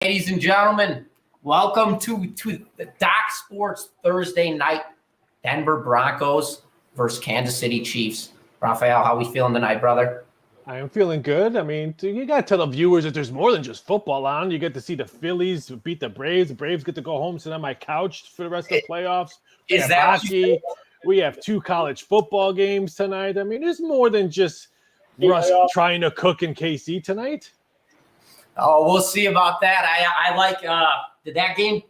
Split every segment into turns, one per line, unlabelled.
Ladies and gentlemen, welcome to the Doc Sports Thursday night. Denver Broncos versus Kansas City Chiefs. Raphael, how we feeling tonight, brother?
I am feeling good. I mean, you got to tell the viewers that there's more than just football on. You get to see the Phillies beat the Braves. The Braves get to go home, sit on my couch for the rest of the playoffs. We have hockey. We have 2 college football games tonight. I mean, there's more than just Russ trying to cook in KC tonight.
Oh, we'll see about that. I like. Did that game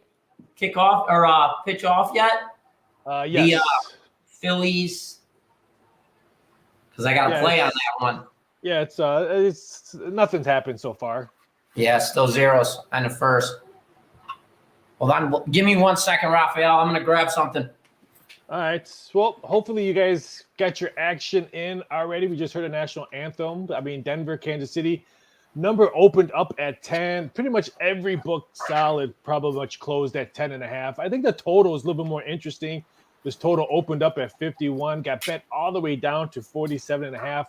kick off or pitch off yet?
Yes.
The Phillies, because I got to play on that one.
Yeah, it's nothing's happened so far.
Yeah, still zeros on the first. Hold on, give me 1 second, Raphael. I'm gonna grab something.
All right. Well, hopefully you guys got your action in already. We just heard a national anthem. I mean, Denver, Kansas City. Number opened up at 10. Pretty much every book solid, probably much closed at 10.5. I think the total is a little bit more interesting. This total opened up at 51, got bet all the way down to 47.5. A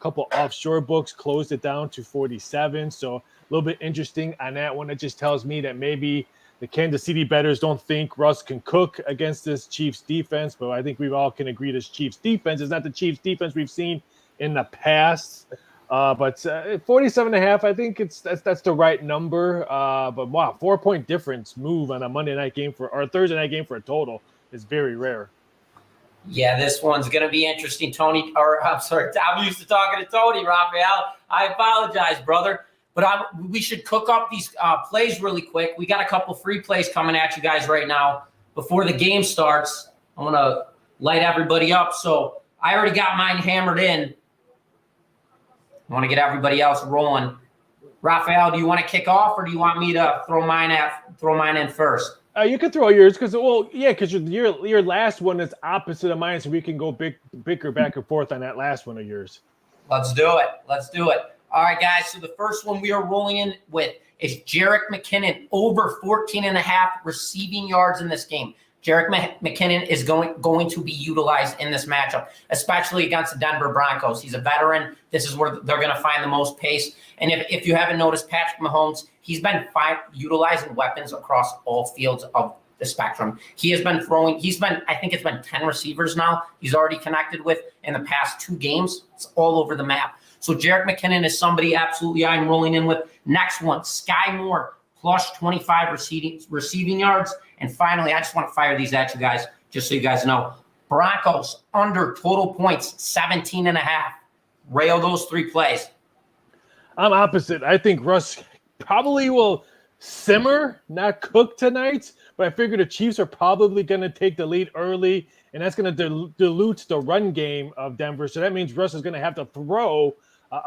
couple offshore books closed it down to 47. So a little bit interesting on that one. It just tells me that maybe the Kansas City bettors don't think Russ can cook against this Chiefs defense, but I think we all can agree this Chiefs defense is not the Chiefs defense we've seen in the past. But 47.5, I think that's the right number. But wow, 4-point difference move on a Monday night game or a Thursday night game for a total is very rare.
Yeah, this one's going to be interesting, Tony. I'm sorry, I'm used to talking to Tony, Raphael. I apologize, brother. But we should cook up these plays really quick. We got a couple free plays coming at you guys right now. Before the game starts, I want to light everybody up. So I already got mine hammered in. I want to get everybody else rolling. Raphael, do you want to kick off, or do you want me to throw mine in first?
You can throw yours because your last one is opposite of mine, so we can go bicker back and forth on that last one of yours.
Let's do it. All right, guys. So the first one we are rolling in with is Jerick McKinnon over 14.5 receiving yards in this game. Jerick McKinnon is going to be utilized in this matchup, especially against the Denver Broncos. He's a veteran. This is where they're going to find the most pace. And if you haven't noticed, Patrick Mahomes, he's been utilizing weapons across all fields of the spectrum. He has been throwing. I think it's been 10 receivers now he's already connected with in the past 2 games. It's all over the map. So Jerick McKinnon is somebody absolutely I'm rolling in with. Next one, Sky Moore, plus 25 receiving yards. And finally, I just want to fire these at you guys, just so you guys know. Broncos under total points, 17.5. Rail those 3 plays.
I'm opposite. I think Russ probably will simmer, not cook tonight. But I figure the Chiefs are probably going to take the lead early, and that's going to dilute the run game of Denver. So that means Russ is going to have to throw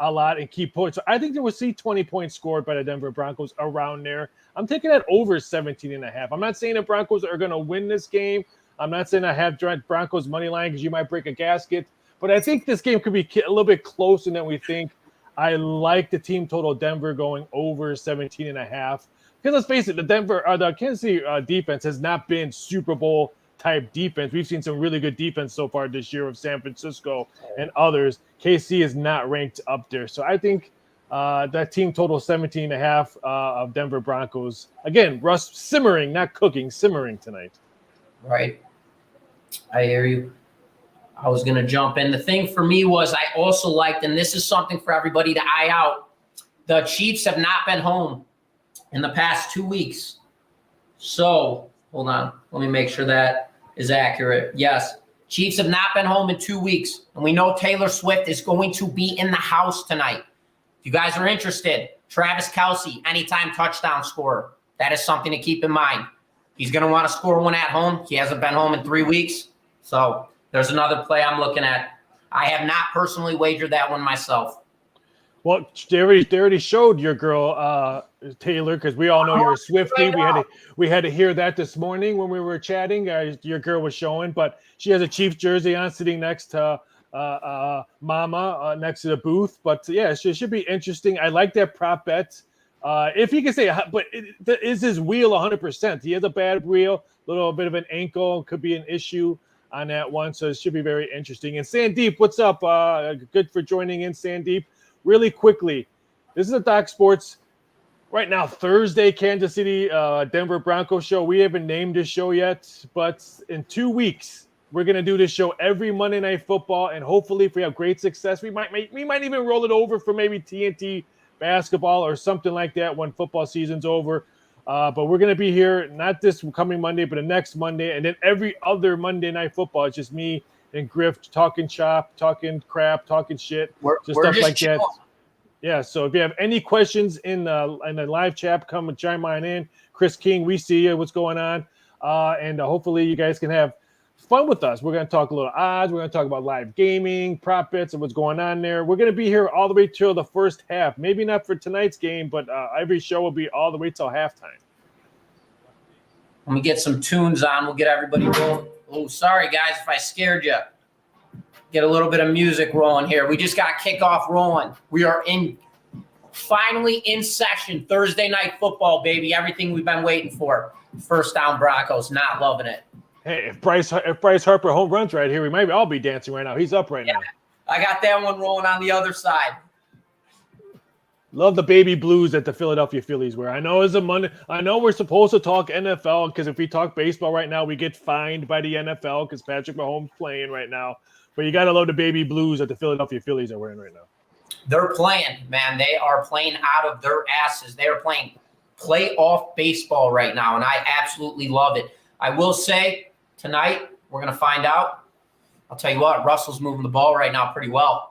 a lot and keep points. So I think we'll see 20 points scored by the Denver Broncos around there. I'm taking that over 17.5. I'm not saying the Broncos are going to win this game. I'm not saying I have Broncos money line because you might break a gasket. But I think this game could be a little bit closer than we think. I like the team total Denver going over 17.5. Because let's face it, the Kansas City defense has not been Super Bowl type defense. We've seen some really good defense so far this year of San Francisco and others. KC is not ranked up there. So I think that team total 17.5 of Denver Broncos. Again, Russ simmering, not cooking, simmering tonight.
Right. I hear you. I was going to jump in. The thing for me was I also liked, and this is something for everybody to eye out, the Chiefs have not been home in the past 2 weeks. So, hold on. Let me make sure that is accurate. Yes. Chiefs have not been home in 2 weeks. And we know Taylor Swift is going to be in the house tonight. If you guys are interested, Travis Kelce, anytime touchdown scorer. That is something to keep in mind. He's going to want to score one at home. He hasn't been home in 3 weeks. So there's another play I'm looking at. I have not personally wagered that one myself.
Well, they already showed your girl, Taylor, because we all know you're a Swiftie. We had to hear that this morning when we were chatting. Your girl was showing, but she has a Chiefs jersey on, sitting next to Mama next to the booth. But yeah, it should be interesting. I like that prop bet. If he can say, but is his wheel 100%? He has a bad wheel, a little bit of an ankle, could be an issue on that one. So it should be very interesting. And Sandeep, what's up? Good for joining in, Sandeep. Really quickly, this is a Doc Sports right now, Thursday, Kansas City, Denver Broncos show. We haven't named this show yet, but in 2 weeks, we're gonna do this show every Monday Night Football, and hopefully, if we have great success, we might even roll it over for maybe TNT basketball or something like that when football season's over. But we're gonna be here not this coming Monday, but the next Monday, and then every other Monday Night Football. It's just me and Griff talking shop, talking crap, talking shit,
We're
stuff
just
like
chilling.
that. Yeah, so if you have any questions in the live chat, come and chime on in. Chris King, we see you. What's going on? And hopefully you guys can have fun with us. We're going to talk a little odds. We're going to talk about live gaming, prop bets, and what's going on there. We're going to be here all the way till the first half. Maybe not for tonight's game, but every show will be all the way till halftime.
Let me get some tunes on. We'll get everybody rolling. Oh, sorry, guys, if I scared you. Get a little bit of music rolling here. We just got kickoff rolling. We are finally in session. Thursday Night Football, baby. Everything we've been waiting for. First down Broncos, not loving it.
Hey, if Bryce Harper home runs right here, we might all be dancing right now. He's up right now.
I got that one rolling on the other side.
Love the baby blues that the Philadelphia Phillies wear. I know it's a Monday. I know we're supposed to talk NFL because if we talk baseball right now, we get fined by the NFL because Patrick Mahomes playing right now. But you got to love the baby blues that the Philadelphia Phillies are wearing right now.
They're playing, man. They are playing out of their asses. They are playing playoff baseball right now, and I absolutely love it. I will say tonight we're going to find out. I'll tell you what, Russell's moving the ball right now pretty well.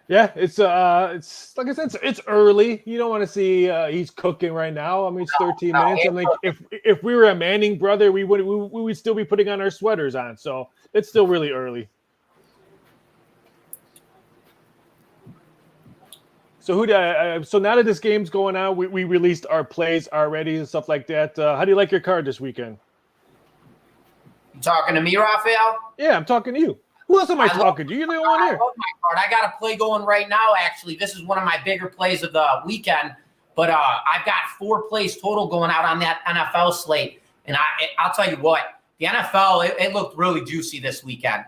Yeah, it's like I said, it's early. You don't want to see he's cooking right now. I mean, it's 13 minutes. I'm like, if we were a Manning brother, we would still be putting on our sweaters on. So it's still really early. So so now that this game's going on, we released our plays already and stuff like that. How do you like your card this weekend?
You talking to me, Raphael?
Yeah, I'm talking to you. Who else am I talking to? You're the only one here.
I love my card. I got a play going right now, actually. This is one of my bigger plays of the weekend. But I've got 4 plays total going out on that NFL slate. And I'll tell you what, the NFL, it looked really juicy this weekend.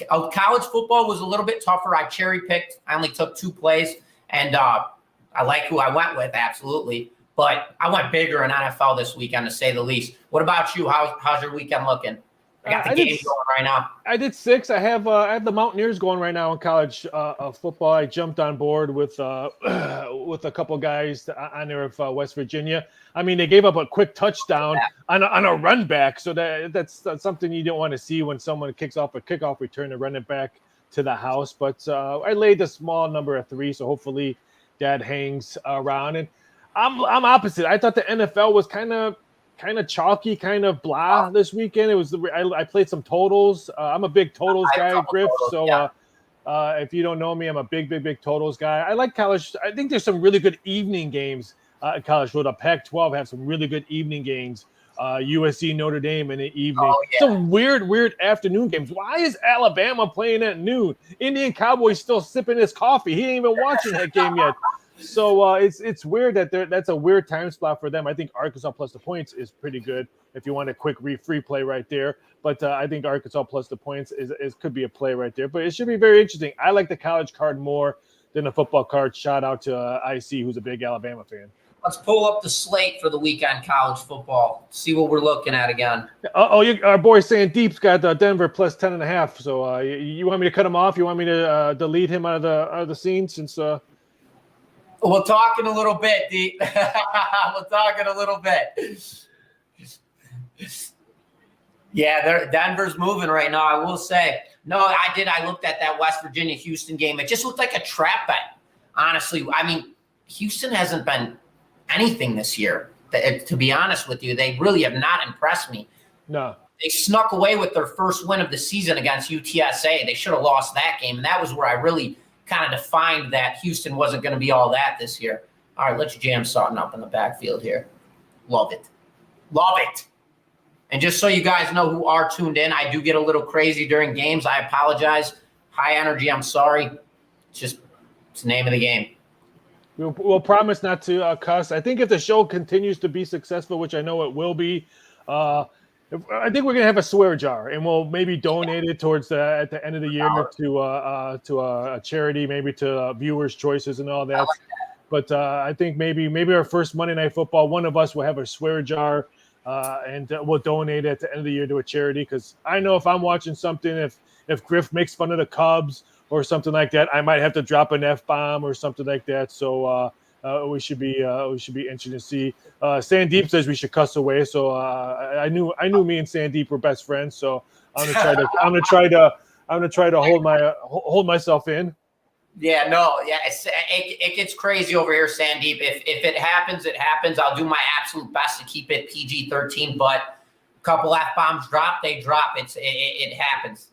College football was a little bit tougher. I cherry-picked. I only took 2 plays. And I like who I went with, absolutely. But I went bigger in NFL this weekend, to say the least. What about you? How's your weekend looking? I got the game going right now.
I did 6. I have the Mountaineers going right now in college football. I jumped on board with a couple guys on there of West Virginia. I mean, they gave up a quick touchdown on a run back, so that's something you don't want to see when someone kicks off a kickoff return and run it back to the house. But I laid a small number of 3, so hopefully that hangs around. And I'm opposite. I thought the NFL was kind of chalky, kind of blah this weekend. It was I played some totals. I'm a big totals guy, Griff. So if you don't know me, I'm a big totals guy. I like college. I think there's some really good evening games at college. The Pac-12 have some really good evening games. USC Notre Dame in the evening. Some weird afternoon games. Why is Alabama playing at noon? Indian Cowboy's still sipping his coffee. He ain't even watching that game yet. So it's weird that's a weird time slot for them. I think Arkansas plus the points is pretty good if you want a quick free play right there. But I think Arkansas plus the points is could be a play right there. But it should be very interesting. I like the college card more than the football card. Shout out to IC, who's a big Alabama fan.
Let's pull up the slate for the weekend college football. See what we're looking at again.
Our boy saying Deep's got Denver plus 10.5. So you want me to cut him off? You want me to delete him out of the scene since?
We'll talk in a little bit, Deep. We'll talk in a little bit. Yeah, Denver's moving right now, I will say. No, I did. I looked at that West Virginia-Houston game. It just looked like a trap bet, honestly. I mean, Houston hasn't been anything this year. To be honest with you, they really have not impressed me.
No.
They snuck away with their first win of the season against UTSA. They should have lost that game, and that was where I really kind of defined that Houston wasn't going to be all that this year. All right, let's jam something up in the backfield here. Love it. Love it. And just so you guys know who are tuned in, I do get a little crazy during games. I apologize. High energy, I'm sorry. It's the name of the game.
We'll promise not to cuss. I think if the show continues to be successful, which I know it will be, I think we're gonna have a swear jar, and we'll maybe donate it towards at the end of the year to a charity, maybe to viewers' choices and all that. But I think maybe our first Monday Night Football, one of us will have a swear jar, and we'll donate it at the end of the year to a charity. Because I know if I'm watching something, if Griff makes fun of the Cubs or something like that, I might have to drop an F-bomb or something like that. So we should be interested to see. Sandeep says we should cuss away. So I knew me and Sandeep were best friends. So I'm gonna try to hold myself in.
Yeah, no, yeah, it gets crazy over here, Sandeep. If it happens, it happens. I'll do my absolute best to keep it PG-13. But a couple F-bombs drop, they drop. It happens.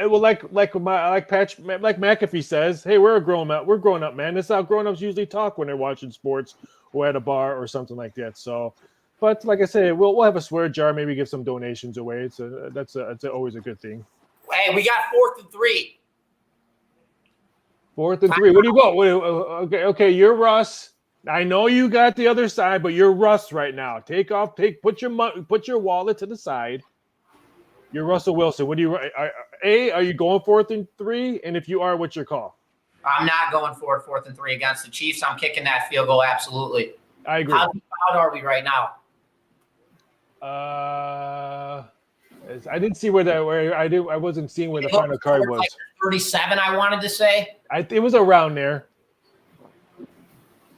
Well, like McAfee says, hey, we're growing up, man. This is how grown-ups usually talk when they're watching sports or at a bar or something like that. So, but like I say, we'll have a swear jar, maybe give some donations away. That's always a good thing.
Hey, we got 4th and 3.
4th and 3. What do you go? Okay. You're Russ. I know you got the other side, but you're Russ right now. Put your wallet to the side. You're Russell Wilson. What do you? Are you going 4th and 3? And if you are, what's your call?
I'm not going for it 4th and 3 against the Chiefs. I'm kicking that field goal. Absolutely.
I agree.
How are we right now?
I didn't see I wasn't seeing where the final card was.
Like 37, I wanted to say.
It was around there.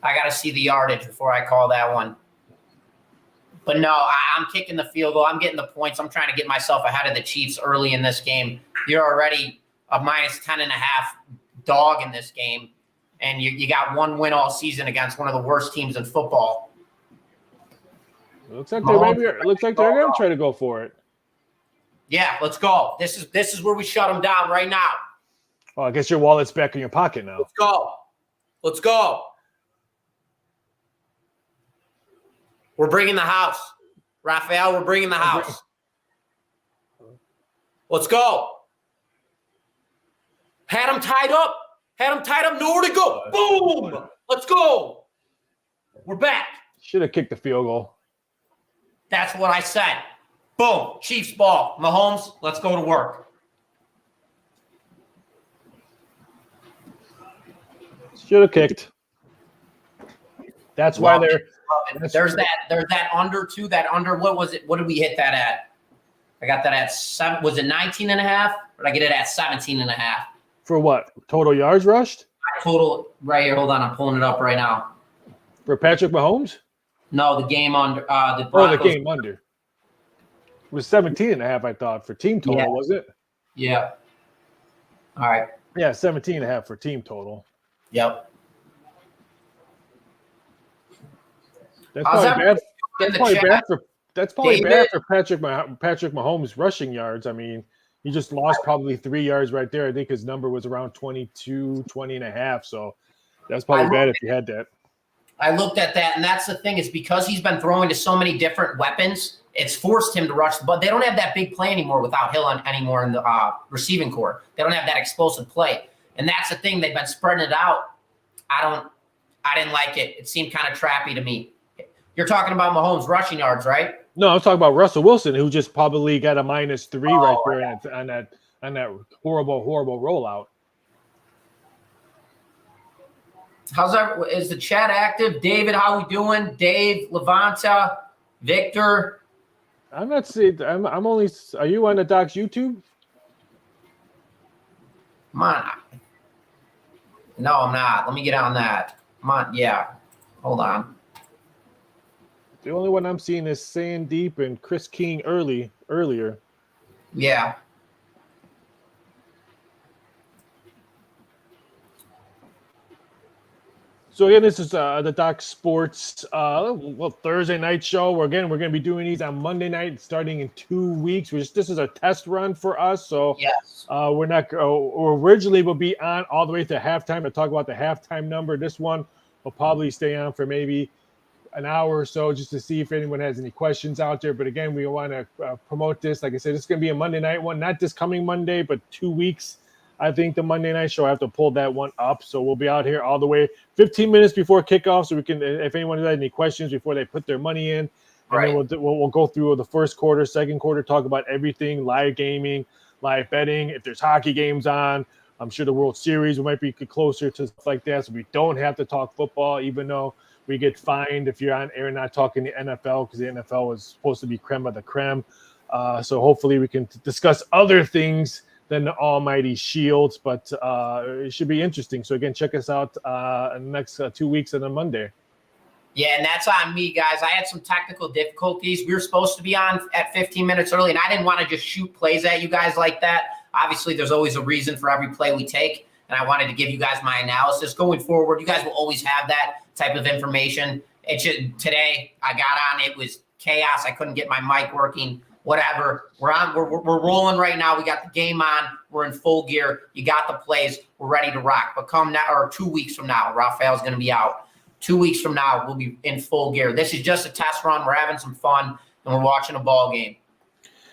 I got to see the yardage before I call that one. But no, I'm kicking the field goal. I'm getting the points. I'm trying to get myself ahead of the Chiefs early in this game. You're already a minus 10.5 dog in this game, and you got one win all season against one of the worst teams in football.
Looks like they're going to try to go for it.
Yeah, let's go. This is where we shut them down right now.
Oh, I guess your wallet's back in your pocket now.
Let's go. We're bringing the house. Raphael, we're bringing the house. Let's go. Had him tied up. Nowhere to go. Boom. Let's go. We're back.
Should have kicked the field goal.
That's what I said. Boom. Chiefs ball. Mahomes, let's go to work.
Should have kicked. That's why
there's that under too. That under, what was it? What did we hit that at? I got that at 7. Was it 19.5? Or did I get it at 17.5?
For what? Total yards rushed?
Total right here. Hold on, I'm pulling it up right now.
For Patrick Mahomes?
No, the game under the Broncos.
Oh, the game under. It was 17.5, I thought, for team total, was it?
Yeah. All right.
Yeah, 17.5 for team total.
Yep.
That's probably bad for Patrick Mahomes' rushing yards. I mean, he just lost probably 3 yards right there. I think his number was around 20.5. So that's probably bad if you had that.
I looked at that, and that's the thing, is because he's been throwing to so many different weapons, it's forced him to rush. But they don't have that big play anymore without Hill anymore in the receiving core. They don't have that explosive play. And that's the thing. They've been spreading it out. I didn't like it. It seemed kind of trappy to me. You're talking about Mahomes' rushing yards, right?
No, I'm talking about Russell Wilson, who just probably got a -3 right there on that horrible rollout.
How's that? Is the chat active? David, how we doing? Dave, Levanta, Victor.
I'm not seeing. I'm only. Are you on the Doc's YouTube?
Come on. No, I'm not. Let me get on that. Come on. Yeah. Hold on.
The only one I'm seeing is Sandeep and Chris King earlier.
Yeah.
So again, this is the Doc Sports Thursday night show. We're going to be doing these on Monday night, starting in 2 weeks. This is a test run for us, so
yes.
We're not. Originally, we'll be on all the way to halftime to talk about the halftime number. This one will probably stay on for maybe an hour or so, just to see if anyone has any questions out there. But again, we want to promote this. Like I said, it's going to be a Monday night one, not this coming Monday, but 2 weeks. I think the Monday night show, I have to pull that one up. So we'll be out here all the way 15 minutes before kickoff. So we can, if anyone has any questions before they put their money in, and then we'll go through the first quarter, second quarter, talk about everything, live gaming, live betting. If there's hockey games on, I'm sure the World Series we might be closer to stuff like that, so we don't have to talk football, even though we get fined if you're on air not talking the NFL, because the NFL is supposed to be creme of the creme. So hopefully we can discuss other things than the almighty Shields, but it should be interesting. So again, check us out in the next 2 weeks on a Monday.
Yeah, and that's on me, guys. I had some technical difficulties. We were supposed to be on at 15 minutes early, and I didn't want to just shoot plays at you guys like that. Obviously, there's always a reason for every play we take, and I wanted to give you guys my analysis. Going forward, you guys will always have that type of information. Today, I got on. It was chaos. I couldn't get my mic working. Whatever. We're rolling right now. We got the game on. We're in full gear. You got the plays. We're ready to rock. But come now, or 2 weeks from now, Raphael's going to be out. 2 weeks from now, we'll be in full gear. This is just a test run. We're having some fun, and we're watching a ball game.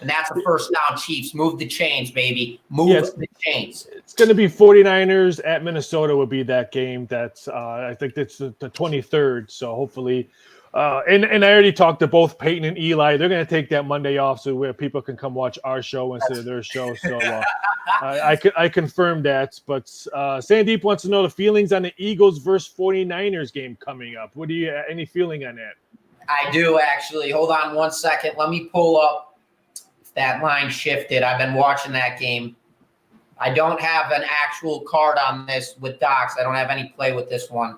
And that's the first down, Chiefs. Move the chains, baby. Move the chains.
It's going to be 49ers at Minnesota would be that game. That's I think that's the 23rd. So hopefully and I already talked to both Peyton and Eli. They're going to take that Monday off so where people can come watch our show instead of their show. So I confirmed that. But Sandeep wants to know the feelings on the Eagles versus 49ers game coming up. What do you any feeling on that?
I do, actually. Hold on 1 second. Let me pull up. That line shifted. I've been watching that game. I don't have an actual card on this with Docs. I don't have any play with this one.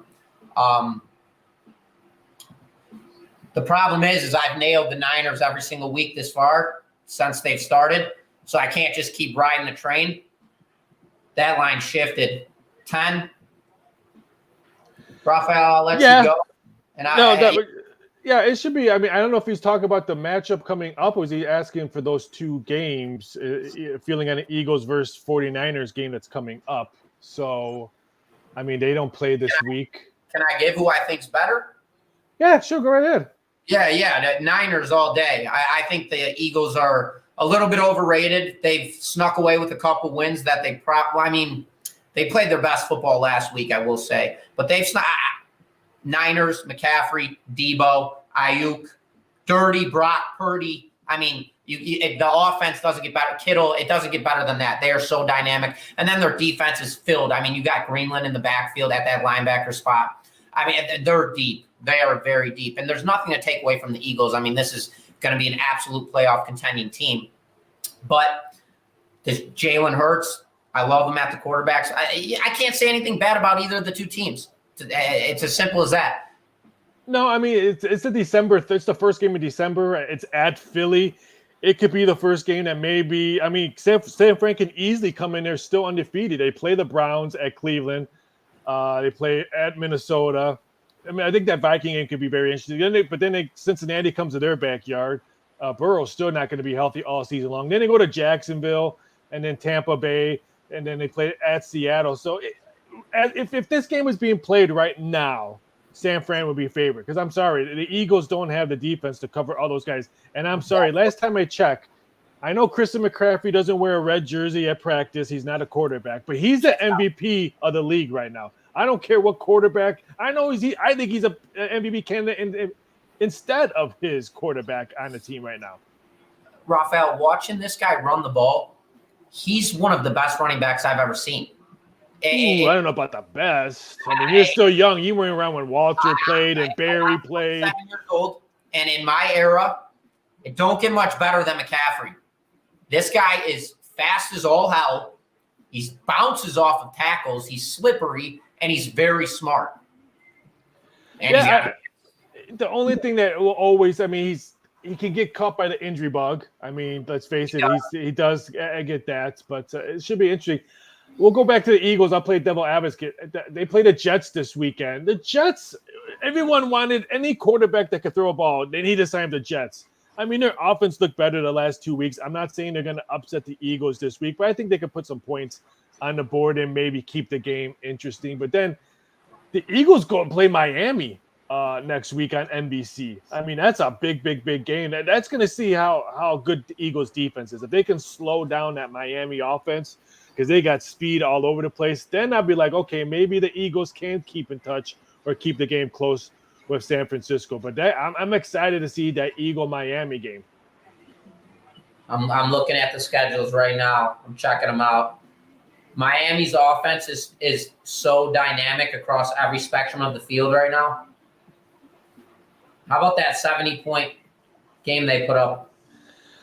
The problem is I've nailed the Niners every single week this far since they've started, so I can't just keep riding the train. That line shifted. 10. Raphael, I'll let you go. And
yeah, it should be. I mean, I don't know if he's talking about the matchup coming up, or is he asking for those two games, feeling on the Eagles versus 49ers game that's coming up. So, I mean, they don't play this week.
Can I give who I think's better?
Yeah, sure. Go right ahead.
Yeah, the Niners all day. I think the Eagles are a little bit overrated. They've snuck away with a couple wins that they they played their best football last week, I will say. But they've snuck – Niners, McCaffrey, Debo, Ayuk, Dirty, Brock, Purdy. I mean, the offense doesn't get better. Kittle, it doesn't get better than that. They are so dynamic. And then their defense is filled. I mean, you got Greenland in the backfield at that linebacker spot. I mean, they're deep. They are very deep. And there's nothing to take away from the Eagles. I mean, this is going to be an absolute playoff contending team. But this Jalen Hurts, I love him at the quarterbacks. I can't say anything bad about either of the two teams. It's as simple as that.
No, I mean, it's it's the first game of December. It's at Philly. It could be the first game that maybe, I mean, San Fran can easily come in there still undefeated. They play the Browns at Cleveland. They play at Minnesota. I mean, I think that Viking game could be very interesting. But then Cincinnati comes to their backyard. Burrow's still not going to be healthy all season long. Then they go to Jacksonville and then Tampa Bay, and then they play at Seattle. So if this game was being played right now, San Fran would be favored. Because I'm sorry, the Eagles don't have the defense to cover all those guys. And I'm sorry, last time I checked, I know Christian McCaffrey doesn't wear a red jersey at practice. He's not a quarterback, but he's the MVP of the league right now. I don't care what quarterback. I think he's an MVP candidate instead of his quarterback on the team right now.
Raphael, watching this guy run the ball, he's one of the best running backs I've ever seen.
Ooh, I don't know about the best. I mean, you're still young. You weren't around when Walter played and Barry played.
7 years old, and in my era, it don't get much better than McCaffrey. This guy is fast as all hell. He bounces off of tackles. He's slippery, and he's very smart. And
the only thing that will always, I mean, he can get caught by the injury bug. I mean, let's face it, he does get that, but it should be interesting. We'll go back to the Eagles. I'll play devil advocate. They play the Jets this weekend. The Jets, everyone wanted any quarterback that could throw a ball. They need to sign the Jets. I mean, their offense looked better the last 2 weeks. I'm not saying they're going to upset the Eagles this week, but I think they could put some points on the board and maybe keep the game interesting. But then the Eagles go and play Miami next week on NBC. I mean, that's a big game. That's going to see how good the Eagles defense is. If they can slow down that Miami offense, because they got speed all over the place, then I'll be like, okay, maybe the Eagles can keep in touch or keep the game close with San Francisco. But I'm excited to see that Eagle-Miami game.
I'm looking at the schedules right now. I'm checking them out. Miami's offense is so dynamic across every spectrum of the field right now. How about that 70-point game they put up?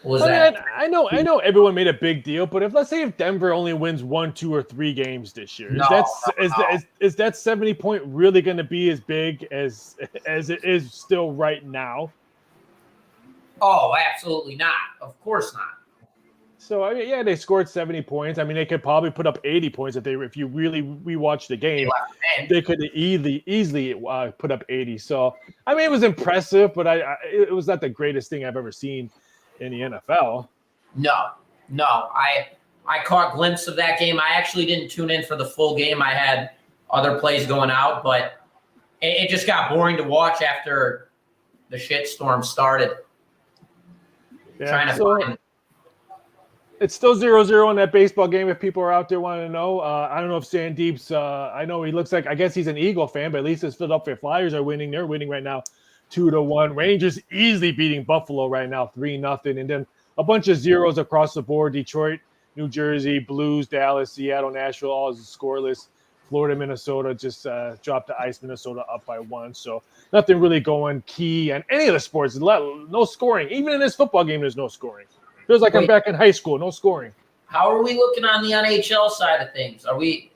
What was that?
I know everyone made a big deal, but let's say if Denver only wins 1, 2, or 3 games this year, is that 70-point really going to be as big as it is still right now?
Oh, absolutely not. Of course not.
So I mean, yeah, they scored 70 points. I mean, they could probably put up 80 points if you really rewatch the game. They could easily put up 80. So I mean, it was impressive, but it was not the greatest thing I've ever seen in the NFL.
No. I caught a glimpse of that game. I actually didn't tune in for the full game. I had other plays going out, but it just got boring to watch after the shitstorm started.
Yeah, it's still 0-0 in that baseball game if people are out there wanting to know. I don't know if Sandeep's I know he looks like, I guess he's an Eagle fan, but at least his Philadelphia Flyers are winning. They're winning right now 2-1. Rangers easily beating Buffalo right now 3-0. And then a bunch of zeros across the board. Detroit, New Jersey, Blues, Dallas, Seattle, Nashville, all is scoreless. Florida, Minnesota just dropped the ice. Minnesota up by 1. So nothing really going key on any of the sports. No scoring. Even in this football game, there's no scoring. Feels like I'm back in high school. No scoring.
How are we looking on the NHL side of things? Are we?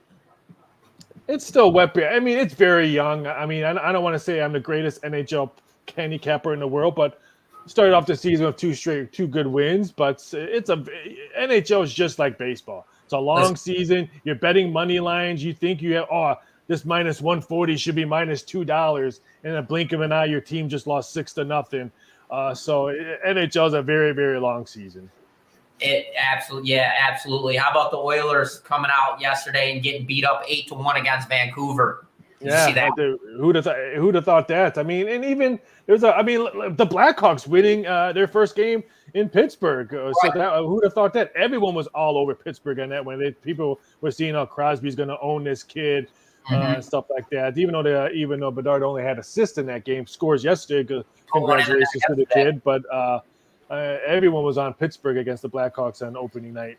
It's still wet. I mean, it's very young. I mean, I don't want to say I'm the greatest NHL handicapper in the world, but started off the season with 2 good wins. But NHL is just like baseball. It's a long season. You're betting money lines. You think you have this minus 140 should be minus $2, and in a blink of an eye, your team just lost 6-0. So NHL is a very, very long season.
Absolutely. How about the Oilers coming out yesterday and getting beat up 8-1 against Vancouver? Did you see that?
Who'd have thought that? I mean, and even the Blackhawks winning their first game in Pittsburgh. Who'd have thought that? Everyone was all over Pittsburgh on that when people were seeing how Crosby's going to own this kid. And stuff like that. Even though Bedard only had assists in that game, scores yesterday. Congratulations to the kid. But everyone was on Pittsburgh against the Blackhawks on opening night.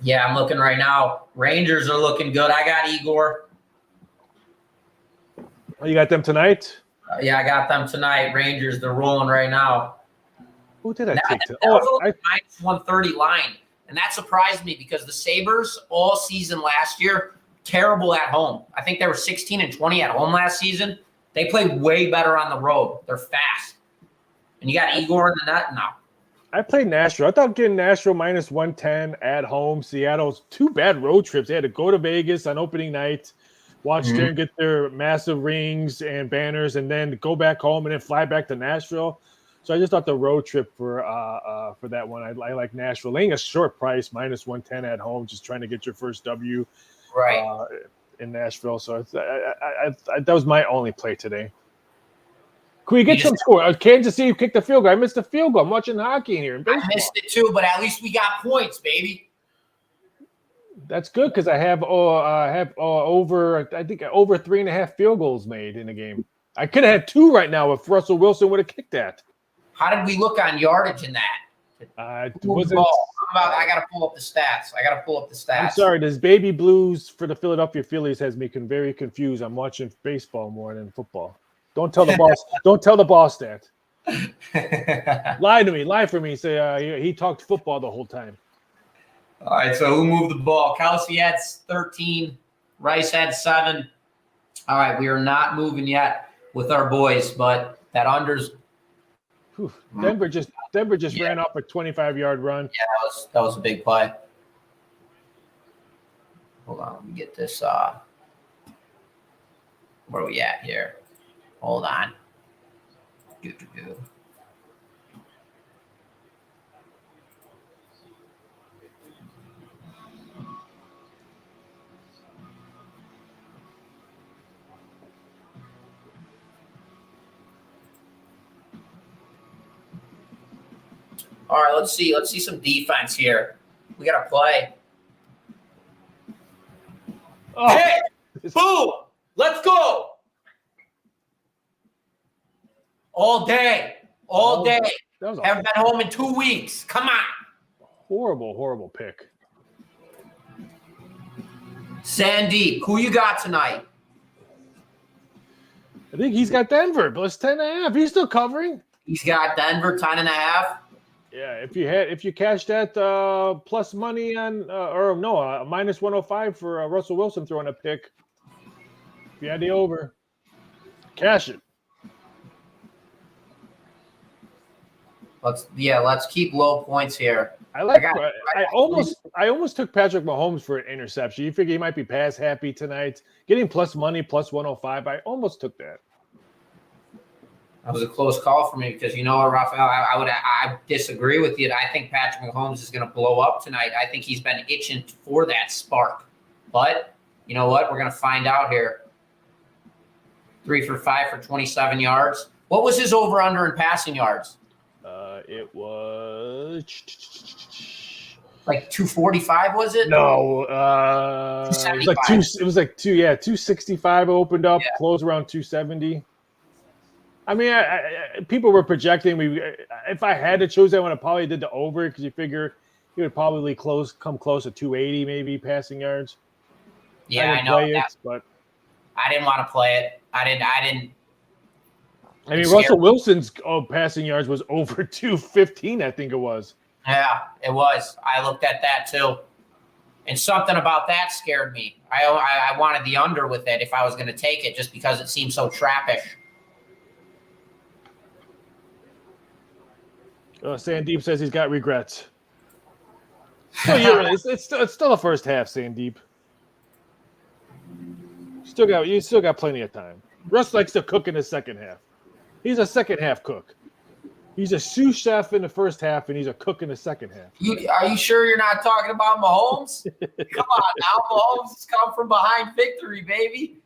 Yeah, I'm looking right now. Rangers are looking good. I got Igor.
Oh, you got them tonight?
Yeah, I got them tonight. Rangers, they're rolling right now.
Who did I take?
That was a minus 130 line. And that surprised me because the Sabres all season last year – terrible at home. I think they were 16-20 at home last season. They play way better on the road. They're fast. And you got Igor in the net now.
I played Nashville. I thought getting Nashville minus 110 at home. Seattle's 2 bad road trips. They had to go to Vegas on opening night, watch them get their massive rings and banners, and then go back home and then fly back to Nashville. So I just thought the road trip for that one, I like Nashville. Laying a short price, minus 110 at home, just trying to get your first W. Right in Nashville, so that was my only play today. Can we get some score? Kansas City kicked the field goal. I missed the field goal. I'm watching hockey in here.
I missed it too, but at least we got points, baby.
That's good because I have over 3.5 field goals made in the game. I could have had 2 right now if Russell Wilson would have kicked that.
How did we look on yardage in that? I got to pull up the stats.
I'm sorry. This baby blues for the Philadelphia Phillies has me very confused. I'm watching baseball more than football. Don't tell the boss. Don't tell the boss that. Lie to me. Lie for me. Say he talked football the whole time.
All right. So who moved the ball? Kelsey had 13. Rice had 7. All right. We are not moving yet with our boys, but that unders.
Denver just ran off a 25-yard run.
Yeah, that was a big play. Hold on, let me get this. Where are we at here? Hold on. All right, let's see. Let's see some defense here. We got to play. Oh. Hey, boom! Let's go. All day. Haven't been home in 2 weeks. Come on.
Horrible pick.
Sandeep, who you got tonight?
I think he's got Denver plus 10.5. He's still covering.
He's got Denver 10.5.
Yeah, if you cash that plus money on minus 105 for Russell Wilson throwing a pick. If you had the over, cash it.
Let's keep low points here.
I almost took Patrick Mahomes for an interception. You figure he might be pass happy tonight. Getting plus money, plus 105. I almost took that.
That was a close call for me because you know what, Raphael, I disagree with you. I think Patrick Mahomes is going to blow up tonight. I think he's been itching for that spark. But you know what? We're going to find out here. 3 for 5 for 27 yards. What was his over/under in passing yards?
It was
like 245, was it?
No, it was like 265 opened up, closed around 270. I mean, people were projecting. If I had to choose that one, I probably did the over because you figure he would probably come close to 280 maybe passing yards.
Yeah, I know
that, but
I didn't want to play it. I didn't.
I mean, Russell Wilson's passing yards was over 215, I think it was.
Yeah, it was. I looked at that too. And something about that scared me. I wanted the under with it if I was going to take it just because it seemed so trappish.
Sandeep says he's got regrets. It's still the first half, Sandeep. You still got plenty of time. Russ likes to cook in the second half. He's a second half cook. He's a sous chef in the first half, and he's a cook in the second half.
Are you sure you're not talking about Mahomes? Come on now, Mahomes has come from behind victory, baby.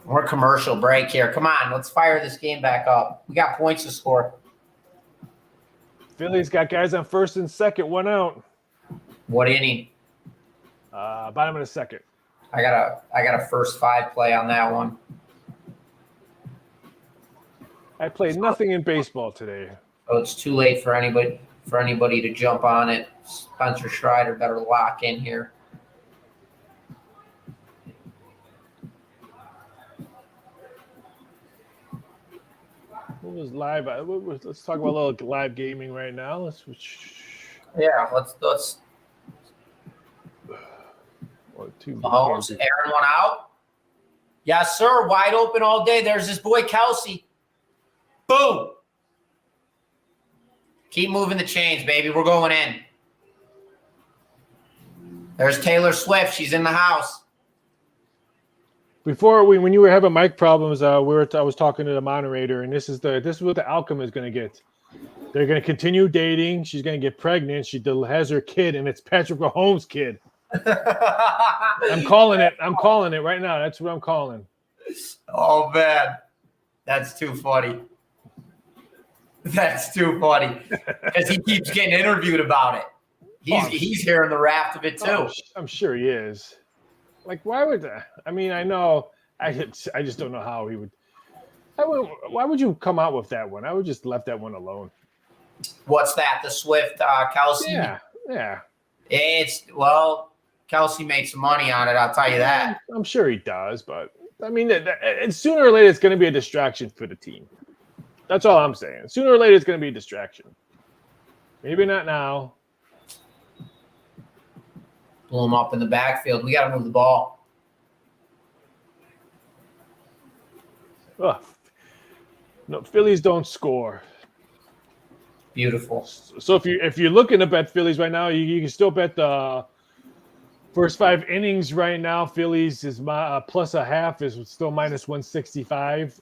We're commercial break here. Come on, let's fire this game back up. We got points to score.
Philly's got guys on first and second, 1 out.
What inning?
Bottom of the second.
I got a first 5 play on that one.
I played nothing in baseball today.
Oh, it's too late for anybody to jump on it. Spencer Strider better lock in here.
What was live? Let's talk about a little live gaming right now.
Let's. Mahomes, Aaron one out. Yes, sir. Wide open all day. There's this boy Kelsey. Boom. Keep moving the chains, baby. We're going in. There's Taylor Swift. She's in the house.
Before when you were having mic problems, I was talking to the moderator, and this is what the outcome is going to get. They're going to continue dating. She's going to get pregnant. She has her kid, and it's Patrick Mahomes' kid. I'm calling it right now. That's what I'm calling.
Oh man, that's too funny. That's too funny because he keeps getting interviewed about it. He's hearing the raft of it too.
I'm sure he is. Like, why would that? I mean, I know. I just don't know how he would. Why would you come out with that one? I would just left that one alone.
What's that? The Swift Kelsey?
Yeah.
Kelsey made some money on it. I'll tell you that.
I'm sure he does, but I mean, sooner or later, it's going to be a distraction for the team. That's all I'm saying. Sooner or later, it's going to be a distraction. Maybe not now.
Blew him up in the backfield. We got to move the ball.
Ugh. No, Phillies don't score.
Beautiful.
So if you're looking to bet Phillies right now, you can still bet the first 5 innings right now. Phillies is plus a half is still minus 165.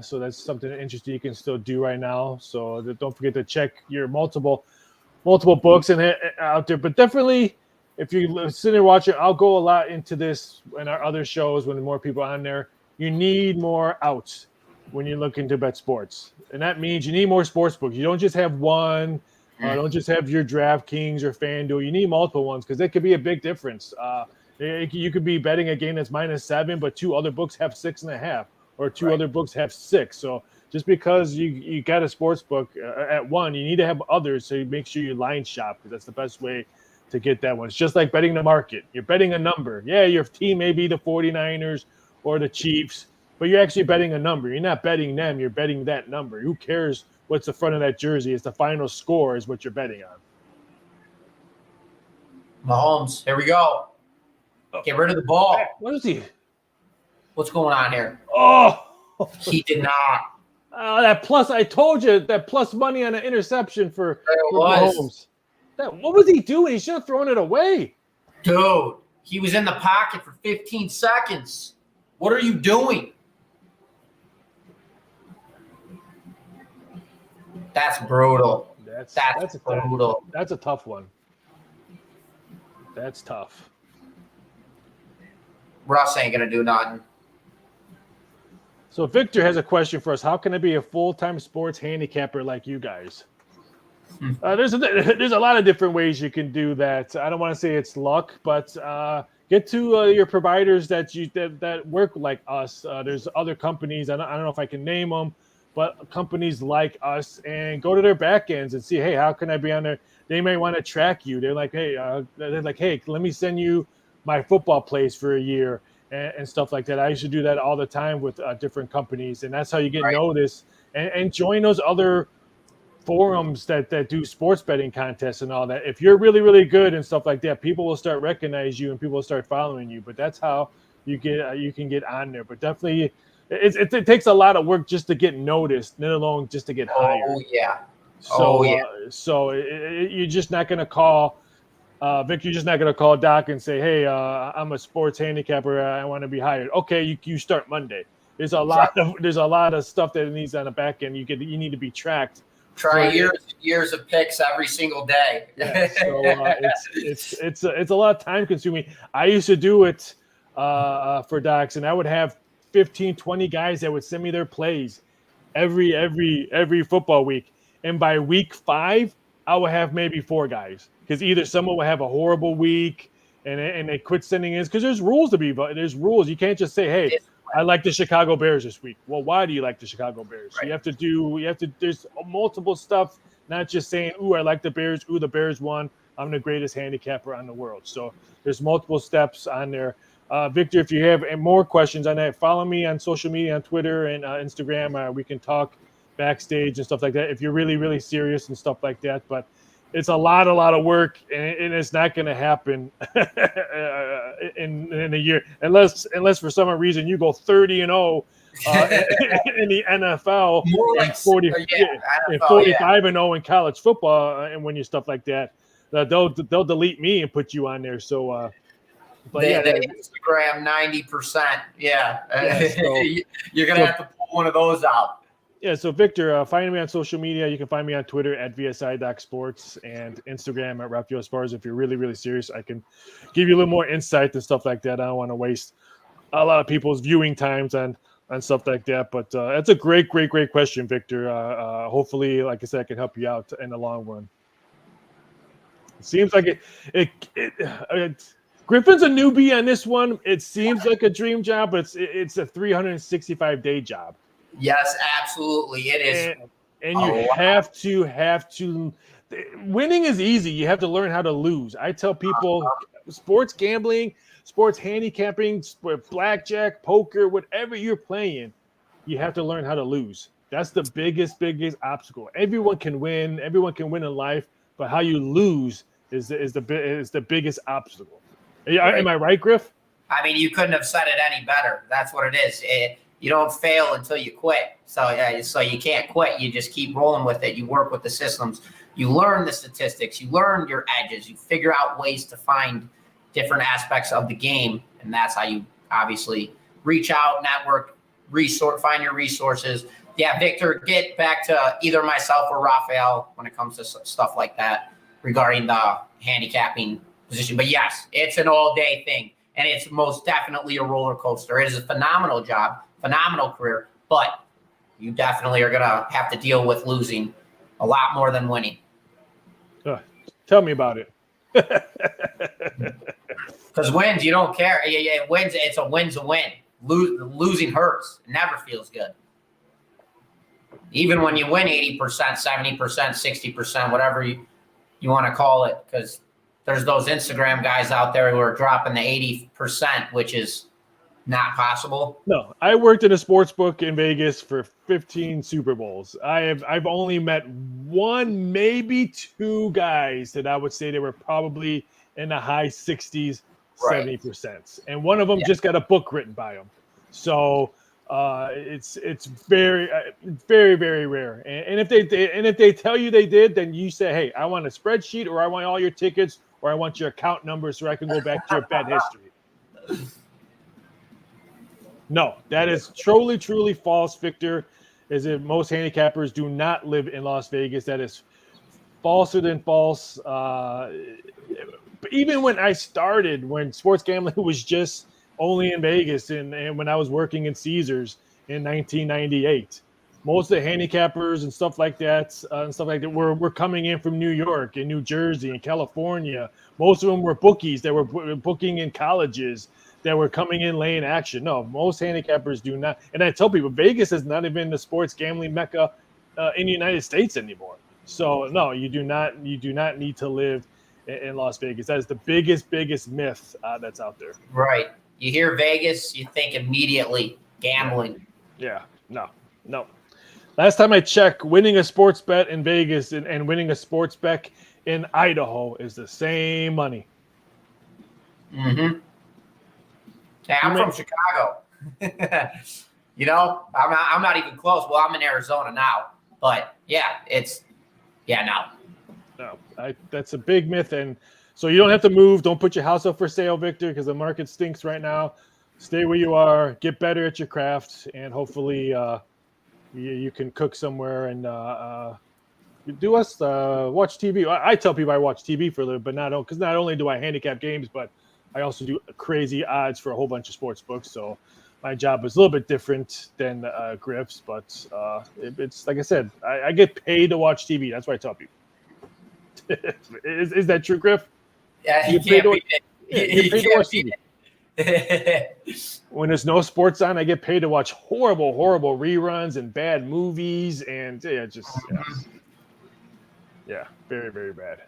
So that's something interesting you can still do right now. So don't forget to check your multiple books and out there. But definitely, if you sit and watch it, I'll go a lot into this in our other shows when more people are on there. You need more outs when you're looking to bet sports. And that means you need more sports books. You don't just have one. Don't just have your DraftKings or FanDuel. You need multiple ones because that could be a big difference. You could be betting a game that's -7, but 2 other books have 6.5, or 2 other books have 6. So just because you got a sports book at one, you need to have others so you make sure you line shop because that's the best way to get that one. It's just like betting the market. You're betting a number. Yeah, your team may be the 49ers or the Chiefs, but you're actually betting a number. You're not betting them. You're betting that number. Who cares what's the front of that jersey? It's the final score is what you're betting on.
Mahomes, here we go. Get rid of the ball.
What is he?
What's going on here?
Oh,
He did not.
that plus, I told you, that plus money on an interception for
was.
Mahomes. What was he doing? He should have thrown it away.
Dude, he was in the pocket for 15 seconds. What are you doing? That's brutal. That's brutal.
That's a tough one. That's tough.
Russ ain't going to do nothing.
So Victor has a question for us. How can I be a full-time sports handicapper like you guys? There's a lot of different ways you can do that. I don't want to say it's luck, but get to your providers that work like us. There's other companies. I don't know if I can name them, but companies like us, and go to their back ends and see, hey, how can I be on there? They may want to track you. They're like, hey, let me send you my football plays for a year and stuff like that. I used to do that all the time with different companies, and that's how you get noticed. And join those other forums that do sports betting contests and all that. If you're really, really good and stuff like that, people will start recognize you and people will start following you. But that's how you can get on there. But definitely, it takes a lot of work just to get noticed, let alone just to get hired.
Oh yeah.
So you're just not going to call Vic. You're just not going to call Doc and say, "Hey, I'm a sports handicapper. I want to be hired." Okay, you start Monday. There's a lot of stuff that needs on the back end. You need to be tracked.
Try years of picks every single day.
Yeah, so it's a lot of time consuming. I used to do it for Docs, and I would have 15, 20 guys that would send me their plays every football week. And by week 5, I would have maybe 4 guys, because either someone would have a horrible week and they quit sending in, because there's rules. There's rules. You can't just say, hey, I like the Chicago Bears this week. Well, why do you like the Chicago Bears? Right. You have to, there's multiple stuff, not just saying, ooh, I like the Bears. Ooh, the Bears won. I'm the greatest handicapper on the world. So there's multiple steps on there. Victor, if you have more questions on that, follow me on social media, on Twitter and Instagram. We can talk backstage and stuff like that if you're really, really serious and stuff like that. But it's a lot of work, and it's not going to happen in a year unless for some reason you go 30-0 in the NFL,
more like
45-0 in college football, and when you stuff like that, they'll delete me and put you on there. So,
but the Instagram 90%, so, you're gonna have to pull one of those out.
Yeah, so Victor, find me on social media. You can find me on Twitter at VSI.sports and Instagram at Raphael Esparza. If you're really, really serious, I can give you a little more insight and stuff like that. I don't want to waste a lot of people's viewing times on stuff like that. But that's a great question, Victor. Hopefully, like I said, I can help you out in the long run. It seems like Griffin's a newbie on this one. It seems like a dream job, but it's a 365-day job.
Yes, absolutely. It is.
And you have to winning is easy. You have to learn how to lose. I tell people sports gambling, sports handicapping, blackjack, poker, whatever you're playing, you have to learn how to lose. That's the biggest obstacle. Everyone can win. Everyone can win in life, but how you lose is the biggest obstacle. Am I right, Griff?
I mean, you couldn't have said it any better. That's what it is. You don't fail until you quit. So you can't quit. You just keep rolling with it. You work with the systems. You learn the statistics. You learn your edges. You figure out ways to find different aspects of the game. And that's how you obviously reach out, network, find your resources. Yeah, Victor, get back to either myself or Raphael when it comes to stuff like that regarding the handicapping position. But yes, it's an all-day thing. And it's most definitely a roller coaster. It is a phenomenal job, phenomenal career, but you definitely are going to have to deal with losing a lot more than winning.
Tell me about it.
Because wins, you don't care. Yeah, wins, it's a win's a win. Losing hurts. It never feels good. Even when you win 80%, 70%, 60%, whatever you want to call it, because there's those Instagram guys out there who are dropping the 80%, which is not possible.
No, I worked in a sports book in Vegas for 15 Super Bowls. I've only met one, maybe two guys that I would say they were probably in the high 60s, 70%, and one of them just got a book written by him. So it's very, very, very rare. And if they tell you they did, then you say, hey, I want a spreadsheet, or I want all your tickets, or I want your account number so I can go back to your bet history. No, that is truly, truly false, Victor. Is that most handicappers do not live in Las Vegas. That is falser than false. Even when I started, when sports gambling was just only in Vegas, and when I was working in Caesars in 1998, most of the handicappers and stuff like that, were coming in from New York and New Jersey and California. Most of them were bookies that were booking in colleges that were coming in laying action. No, most handicappers do not. And I tell people, Vegas is not even the sports gambling mecca in the United States anymore. So no, you do not need to live in Las Vegas. That is the biggest myth that's out there.
Right. You hear Vegas, you think immediately gambling.
Yeah. No. Last time I checked, winning a sports bet in Vegas and winning a sports bet in Idaho is the same money.
Mm-hmm. Yeah, I'm from Chicago. I'm not even close. Well, I'm in Arizona now, but
No, that's a big myth, and so you don't have to move. Don't put your house up for sale, Victor, because the market stinks right now. Stay where you are. Get better at your craft, and hopefully, you can cook somewhere and do us watch TV. I tell people I watch TV for a little, but not only do I handicap games, but I also do crazy odds for a whole bunch of sports books. So my job is a little bit different than Griff's, but it's like I said, I get paid to watch TV. That's what I tell people. Is that true, Griff?
Yeah, you can't
beat it. When there's no sports on, I get paid to watch horrible reruns and bad movies, and very, very bad.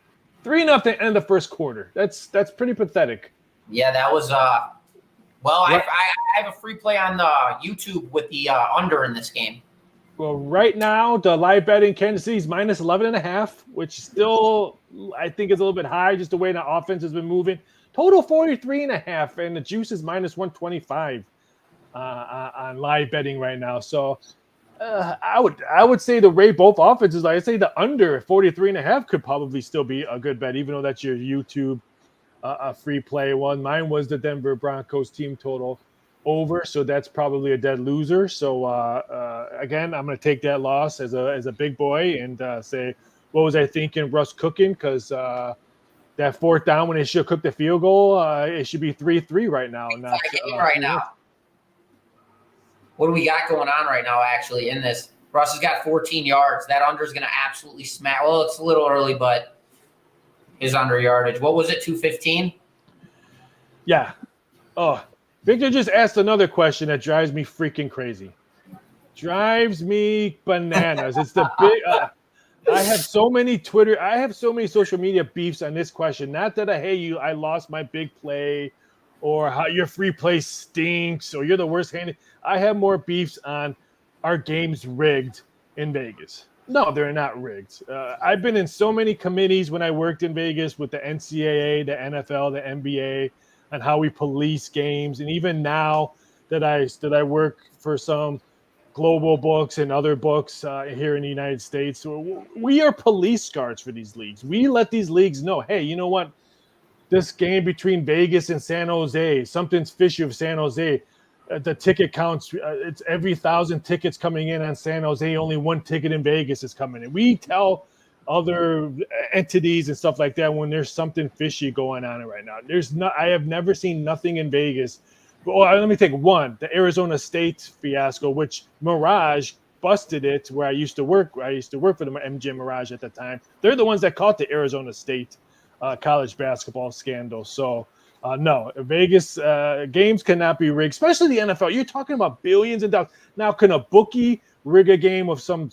3-0 end of the first quarter. That's pretty pathetic.
Yeah, that was I have a free play on YouTube with the under in this game.
Well, right now the live bet in Kansas City is minus 11.5, which still I think is a little bit high, just the way the offense has been moving. Total 43.5, and the juice is minus 125 on live betting right now. So I would say the rate both offenses. I'd say the under 43.5 could probably still be a good bet, even though that's your YouTube free play one. Mine was the Denver Broncos team total over, so that's probably a dead loser. So again, I'm going to take that loss as a big boy and say, what was I thinking? Russ cooking, because that fourth down when they should cook the field goal, it should be 3-3 right now. Not
right now. What do we got going on right now? Actually, in this, Russ has got 14 yards. That under is going to absolutely smack. Well, it's a little early, but his under yardage. What was it? 215.
Yeah. Oh. Victor just asked another question that drives me freaking crazy. Drives me bananas. It's the big. I have so many social media beefs on this question. Not that I hate you. I lost my big play, or how your free play stinks, or you're the worst handed. I have more beefs on our games rigged in Vegas. No, they're not rigged. I've been in so many committees when I worked in Vegas with the NCAA, the NFL, the NBA, on how we police games. And even now that I work for some global books and other books here in the United States, so we are police guards for these leagues. We let these leagues know, hey, you know what? This game between Vegas and San Jose, something's fishy with San Jose. The ticket counts. It's every 1,000 tickets coming in on San Jose, only one ticket in Vegas is coming in. We tell other entities and stuff like that when there's something fishy going on right now. I have never seen nothing in Vegas. Well, let me take one, the Arizona State fiasco, which Mirage busted it where I used to work. I used to work for the MGM Mirage at the time. They're the ones that caught the Arizona State college basketball scandal. So no, Vegas games cannot be rigged, especially the NFL. You're talking about billions of dollars. Now, can a bookie rig a game of some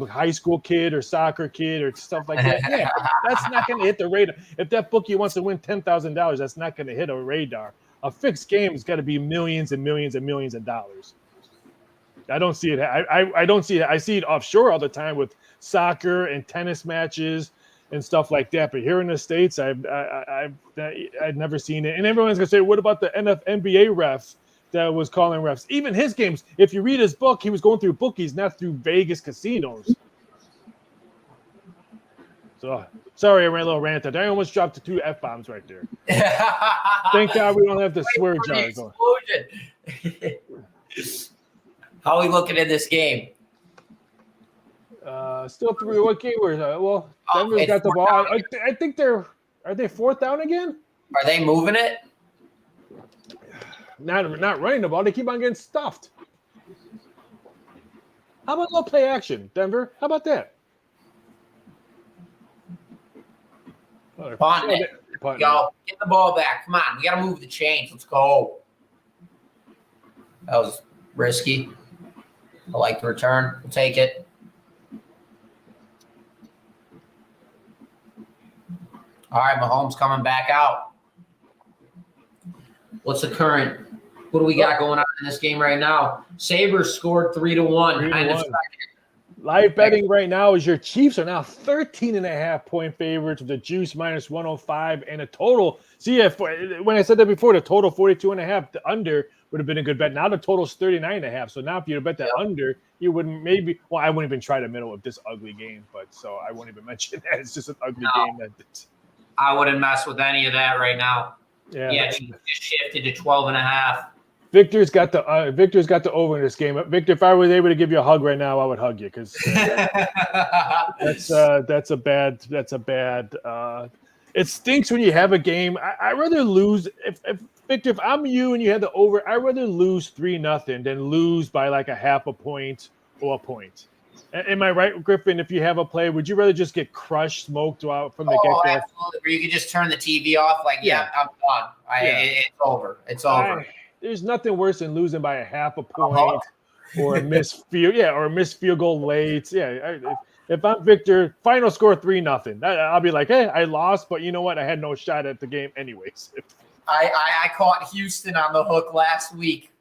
high school kid or soccer kid or stuff like that. Yeah, that's not going to hit the radar. If that bookie wants to win $10,000, that's not going to hit a radar. A fixed game has got to be millions and millions and millions of dollars. I don't see it. I don't see it. I see it offshore all the time with soccer and tennis matches and stuff like that. But here in the States, I've never seen it. And everyone's gonna say, what about the NBA ref that was calling refs? Even his games, if you read his book, he was going through bookies, not through Vegas casinos. So sorry, I ran a little rant there. I almost dropped the 2 F-bombs right there. Thank God we don't have the swear jar going.
How are we looking at this game?
Still 3. What game was well, Denver's got the ball. I think are they 4th down again?
Are they moving it?
Not running the ball. They keep on getting stuffed. How about no play action, Denver? How about that?
Punt it. Go. Get the ball back. Come on. We got to move the chains. Let's go. That was risky. I like the return. We'll take it. All right, Mahomes coming back out. What's the current? What do we got going on in this game right now? Sabres scored 3-1.
Live betting right now is your Chiefs are now 13.5-point favorites with the juice minus 105 and a total. See, when I said that before, the total 42.5, the under would have been a good bet. Now the total's 39.5. So now if you bet that under, you wouldn't maybe. Well, I wouldn't even try the middle of this ugly game, but so I won't even mention that. It's just an ugly game.
I wouldn't mess with any of that right now. Yeah, just shifted to 12.5.
Victor's got the over in this game. Victor, if I was able to give you a hug right now, I would hug you because that's a bad. It stinks when you have a game. I rather lose if Victor, if I'm you and you had the over, I'd rather lose 3-0 than lose by like a half a point or a point. Am I right, Griffin? If you have a play, would you rather just get crushed, smoked out from the get-go?
Absolutely. Where you could just turn the TV off, like, I'm done. It's over. It's over.
There's nothing worse than losing by a half a point or a missed field, or a missed field goal late. If I'm Victor, final score 3-0. I'll be like, hey, I lost, but you know what? I had no shot at the game anyways.
I caught Houston on the hook last week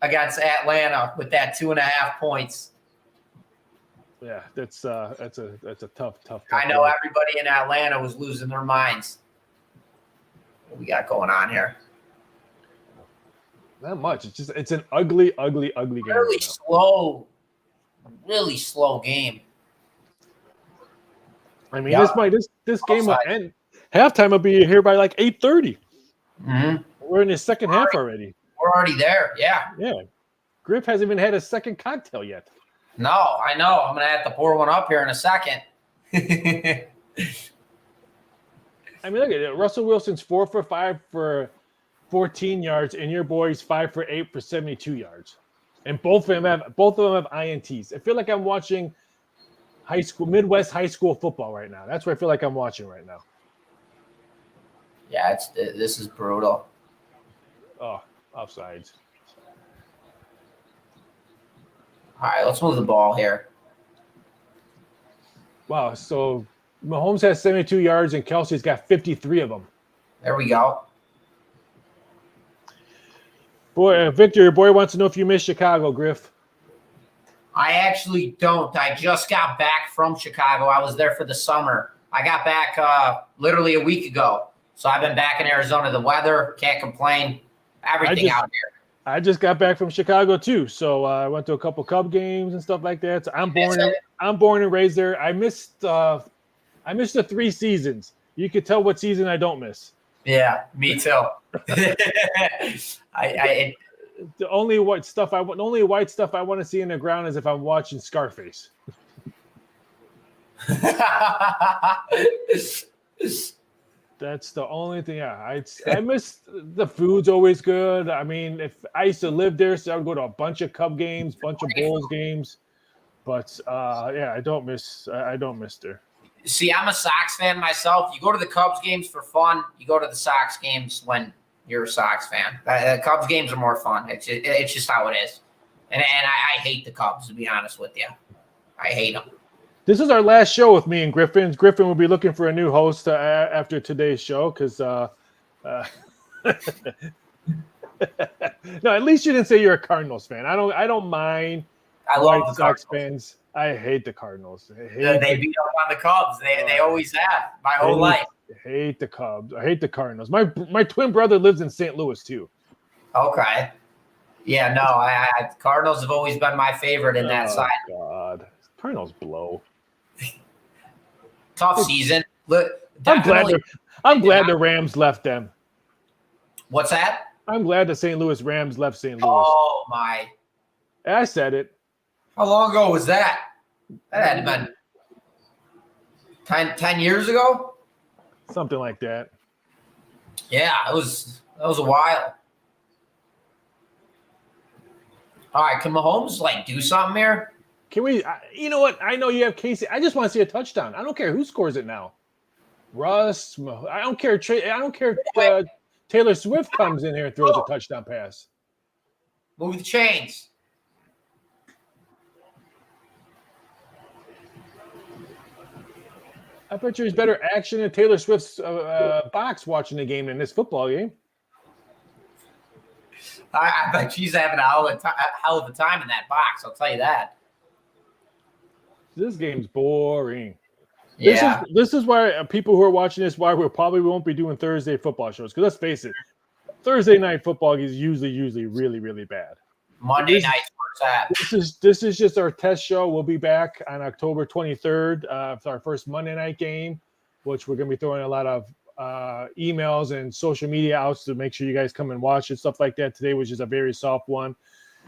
against Atlanta with that 2.5 points.
Yeah, that's a tough.
I know everybody in Atlanta was losing their minds. What we got going on here?
Not much. It's an ugly game.
Really slow game.
I mean, this game will end. Halftime will be here by like 8:30.
Mm-hmm.
We're in the second half already.
We're already there. Yeah.
Griff hasn't even had a second cocktail yet.
No, I know. I'm gonna have to pour one up here in a second.
I mean, look at it. Russell Wilson's 4 for 5 for 14 yards, and your boy's 5 for 8 for 72 yards. And both of them have INTs. I feel like I'm watching Midwest high school football right now. That's what I feel like I'm watching right now.
Yeah, this is brutal.
Oh, offsides.
All right, let's move the ball here.
Wow, so Mahomes has 72 yards and Kelsey's got 53 of them.
There we go.
Boy, Victor, your boy wants to know if you miss Chicago, Griff.
I actually don't. I just got back from Chicago. I was there for the summer. I got back literally a week ago. So I've been back in Arizona. The weather, can't complain. Everything out here.
I just got back from Chicago too. So I went to a couple Cub games and stuff like that. So I'm born and raised there. I missed the 3 seasons. You could tell what season I don't miss.
Yeah, me too.
The only white stuff I want to see in the ground is if I'm watching Scarface. That's the only thing. I miss the food's always good. I mean, if I used to live there, so I would go to a bunch of Cub games, bunch of Bulls games. But I don't miss there.
See, I'm a Sox fan myself. You go to the Cubs games for fun. You go to the Sox games when you're a Sox fan. The Cubs games are more fun. It's just how it is. And I hate the Cubs, to be honest with you. I hate them.
This is our last show with me and Griffin. Griffin will be looking for a new host after today's show because no, at least you didn't say you're a Cardinals fan. I don't mind.
I
White
love the
Sox
Cardinals.
fans. I hate the Cardinals.
They beat up on the Cubs. They always have my whole life.
I hate the Cubs. I hate the Cardinals. My twin brother lives in St. Louis too.
Okay. Yeah, no, I Cardinals have always been my favorite in that side.
God, Cardinals blow.
Tough season. Look,
I'm glad the Rams left them.
What's that?
I'm glad the St. Louis Rams left St. Louis.
Oh my!
I said it.
How long ago was that? That had been 10 years ago.
Something like that.
Yeah, that was a while. All right, can Mahomes do something here?
Can we? You know what? I know you have Casey. I just want to see a touchdown. I don't care who scores it now. Russ. I don't care. I don't care. Taylor Swift comes in here and throws a touchdown pass.
Move the chains.
I bet you there's better action in Taylor Swift's box watching the game than this football game.
I bet she's having a hell of a time in that box. I'll tell you that.
This game's boring.
Yeah.
This is why people who are watching this, why we probably won't be doing Thursday football shows. Because let's face it, Thursday night football is usually really, really bad.
Monday night, where's that?
This is just our test show. We'll be back on October 23rd for our first Monday night game, which we're going to be throwing a lot of emails and social media outs to make sure you guys come and watch it, stuff like that. Today was just a very soft one.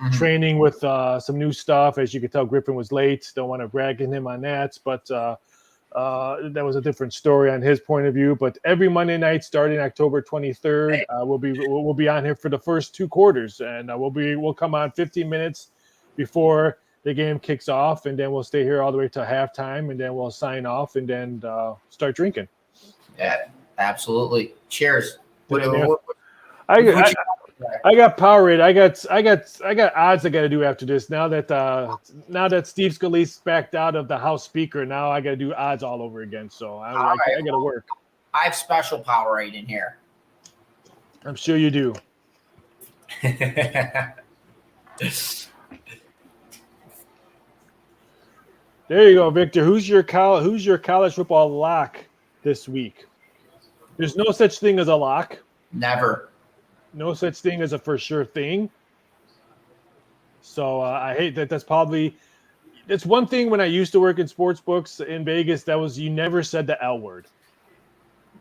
Mm-hmm. Training with some new stuff. As you can tell, Griffin was late. Don't want to brag on him on that, but that was a different story on his point of view. But every Monday night starting October 23rd, we'll be on here for the first two quarters, and we'll come on 15 minutes before the game kicks off, and then we'll stay here all the way to halftime, and then we'll sign off and then start drinking.
Yeah, absolutely. Cheers.
I got Powerade. I got odds I got to do after this. Now that Steve Scalise backed out of the House Speaker, now I got to do odds all over again. So I got to work.
I have special Powerade in here.
I'm sure you do. There you go, Victor. Who's your college football lock this week? There's no such thing as a lock.
Never.
No such thing as a for sure thing. So I hate that. That's one thing when I used to work in sports books in Vegas. That was, you never said the L word.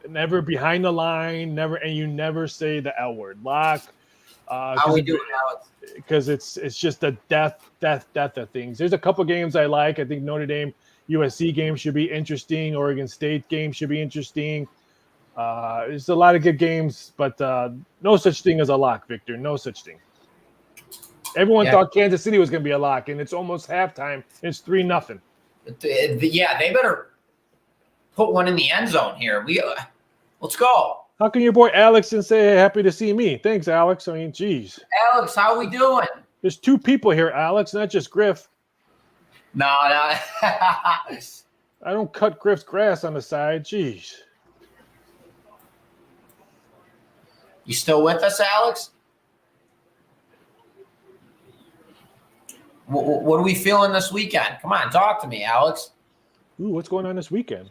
Never behind the line. Never, and you never say the L word. Lock.
How we doing, Alex?
Because it's just the death of things. There's a couple games I like. I think Notre Dame USC game should be interesting. Oregon State game should be interesting. There's a lot of good games, but no such thing as a lock, Victor. No such thing. Everyone thought Kansas City was going to be a lock, and it's almost halftime. It's 3-0.
Yeah, they better put one in the end zone here. Let's go.
How can your boy Alex and say, hey, happy to see me? Thanks, Alex. I mean, geez.
Alex, how are we doing?
There's two people here, Alex, not just Griff.
No.
I don't cut Griff's grass on the side. Jeez.
You still with us, Alex? What are we feeling this weekend? Come on, talk to me, Alex.
Ooh, what's going on this weekend?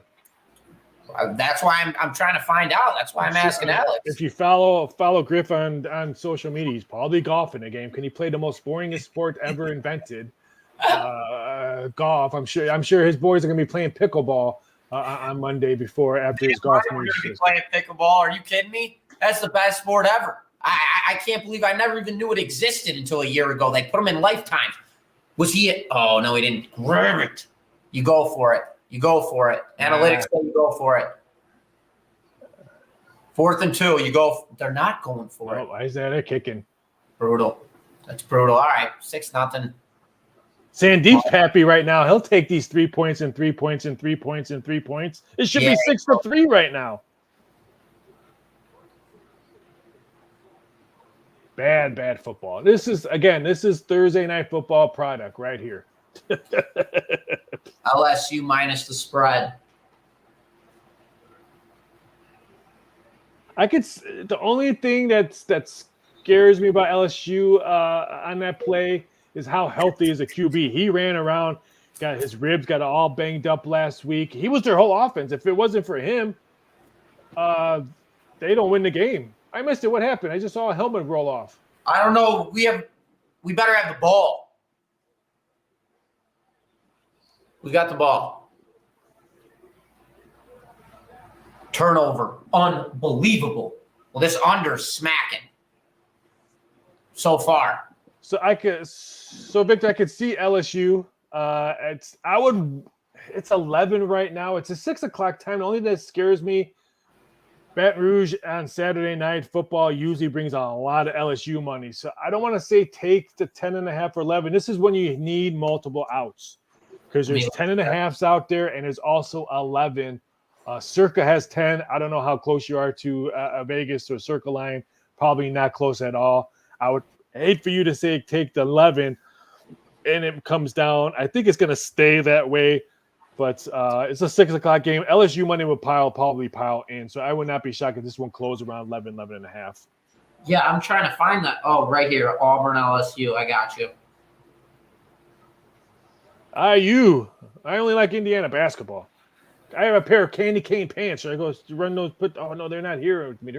That's why I'm trying to find out. That's why I'm asking Alex.
If you follow Griff on social media, he's probably golfing a game. Can he play the most boringest sport ever invented? Golf. I'm sure his boys are going to be playing pickleball on Monday after his golf meeting.
Playing pickleball? Are you kidding me? That's the best sport ever. I can't believe I never even knew it existed until a year ago. They put him in Lifetime. Was he? Oh no, he didn't. Grab it. You go for it. Analytics say you go for it. 4th and 2, you go. They're not going for it.
Why is that a kicking?
Brutal. That's brutal. All right, 6-0.
Sandeep's happy right now. He'll take these 3 points and 3 points and 3 points and 3 points. It should be 6-3 right now. Bad football. This is Thursday night football product right here.
LSU minus the spread.
The only thing that scares me about LSU on that play is how healthy is a QB. He ran around, got his ribs got all banged up last week. He was their whole offense. If it wasn't for him, they don't win the game. I missed it. What happened? I just saw a helmet roll off.
I don't know. We better have the ball. We got the ball. Turnover. Unbelievable. Well, this under's smacking so far.
So Victor, I could see LSU. It's 11 right now. It's a 6:00 time. The only thing that scares me, Baton Rouge on Saturday night football usually brings a lot of LSU money. So I don't want to say take the 10.5 or 11. This is when you need multiple outs because there's 10.5s out there and there's also 11. Circa has 10. I don't know how close you are to Vegas or Circa line. Probably not close at all. I would hate for you to say take the 11 and it comes down. I think it's going to stay that way. But it's a 6:00 game. LSU money will probably pile in. So I would not be shocked if this one closed around 11.5.
Yeah, I'm trying to find that. Oh, right here. Auburn, LSU. I got you.
IU. I only like Indiana basketball. I have a pair of candy cane pants. Should I go run those? Oh, no, they're not here with me.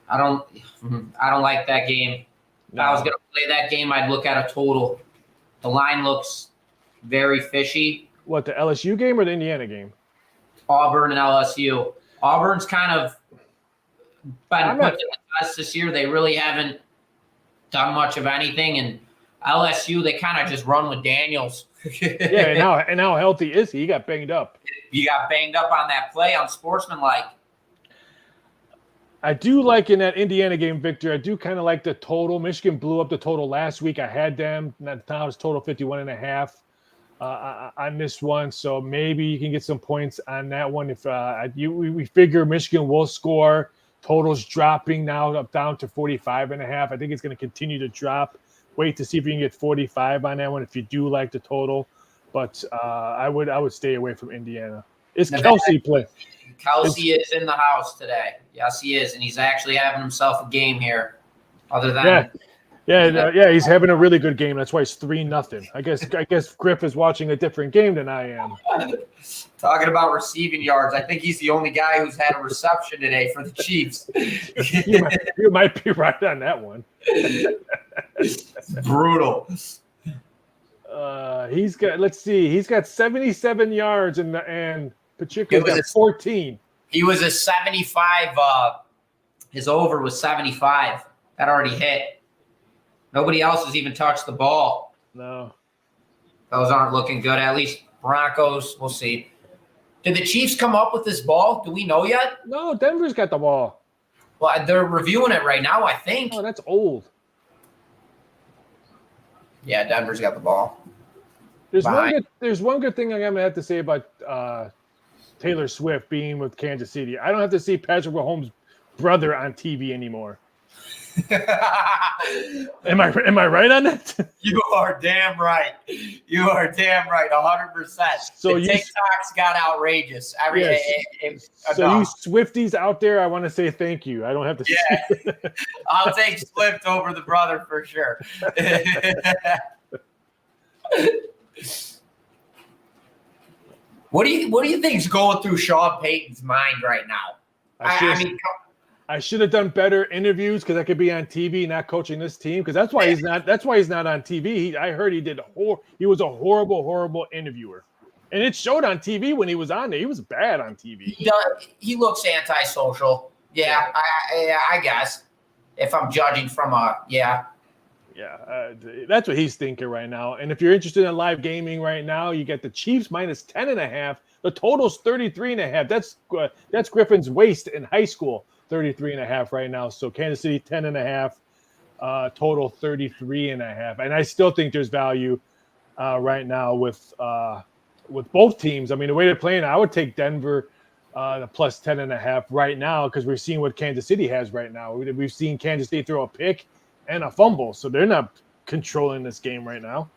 I don't like that game.
No.
If I was going to play that game, I'd look at a total. The line looks very fishy.
What, the LSU game or the Indiana game?
Auburn and LSU. Auburn's kind of been put to the test this year. They really haven't done much of anything. And LSU, they kind of just run with Daniels.
Yeah, and how healthy is he? He got banged up.
You got banged up on that play on sportsmanlike.
I do like in that Indiana game, Victor, I do kind of like the total. Michigan blew up the total last week. I had them. Now it's total 51.5. On this one, so maybe you can get some points on that one. If we figure Michigan will score, totals dropping now up down to 45.5. I think it's going to continue to drop. Wait to see if you can get 45 on that one if you do like the total. But I would stay away from Indiana. Is Kelsey playing?
Kelsey is in the house today. Yes, he is, and he's actually having himself a game here. Other than
he's having a really good game. That's why it's 3-0. I guess Griff is watching a different game than I am.
Talking about receiving yards, I think he's the only guy who's had a reception today for the Chiefs.
you might be right on that one.
Brutal.
He's got 77 yards and Pacheco's got 14.
He was a 75. His over was 75. That already hit. Nobody else has even touched the ball.
No.
Those aren't looking good. At least Broncos, we'll see. Did the Chiefs come up with this ball? Do we know yet?
No, Denver's got the ball.
Well, they're reviewing it right now, I think.
Oh, that's old.
Yeah, Denver's got the ball.
There's one good thing I'm going to have to say about Taylor Swift being with Kansas City. I don't have to see Patrick Mahomes' brother on TV anymore. Am I right on that?
You are damn right. You are damn right, 100%. So the TikToks got outrageous.
So you Swifties out there, I want to say thank you. I don't have to.
Yeah, I'll take Swift over the brother for sure. What do you think's going through Sean Payton's mind right now?
I should have done better interviews because I could be on TV, not coaching this team. Because that's why he's not on TV. I heard he was a horrible interviewer, and it showed on TV when he was on there. He was bad on TV.
He looks antisocial. Yeah, I guess if I'm judging from
that's what he's thinking right now. And if you're interested in live gaming right now, you get the Chiefs minus 10.5. The total's 33.5. That's Griffin's waist in high school. 33.5 right now. So Kansas City 10.5, total 33.5. And I still think there's value right now with both teams. I mean, the way they're playing, I would take Denver the plus 10.5 right now because we're seeing what Kansas City has right now. We've seen Kansas City throw a pick and a fumble, so they're not controlling this game right now.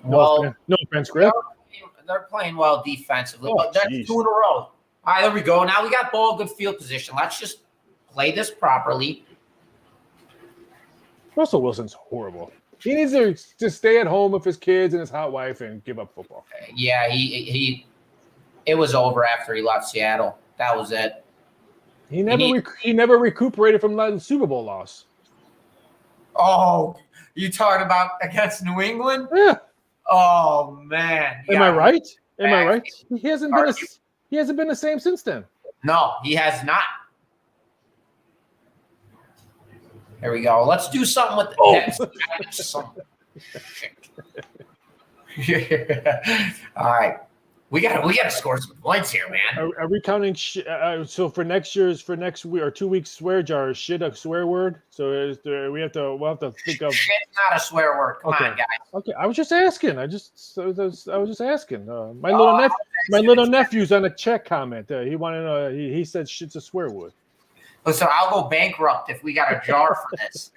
No offense, Griff.
They're playing well defensively,
Oh,
but that's
geez.
2 in a row. All right, there we go. Now we got ball, good field position. Let's just play this properly.
Russell Wilson's horrible. He needs to stay at home with his kids and his hot wife and give up football.
Yeah, it was over after he left Seattle. That was it.
He never recuperated from that Super Bowl loss.
Oh, you talking about against New England?
Yeah.
Oh man.
Am I right? Am I right? He hasn't been the same since then.
No, he has not. There we go. Let's do something with All right. We got to score some points here, man.
Are we counting? So for next week or 2 weeks swear jar, is shit a swear word? So we'll have to think of.
Shit's not a swear word. Come on, guys.
Okay, I was just asking. I was just asking. My little nephew's on a chat comment. He wanted to know. He said shit's a swear word.
Listen, I'll go bankrupt if we got a jar for this.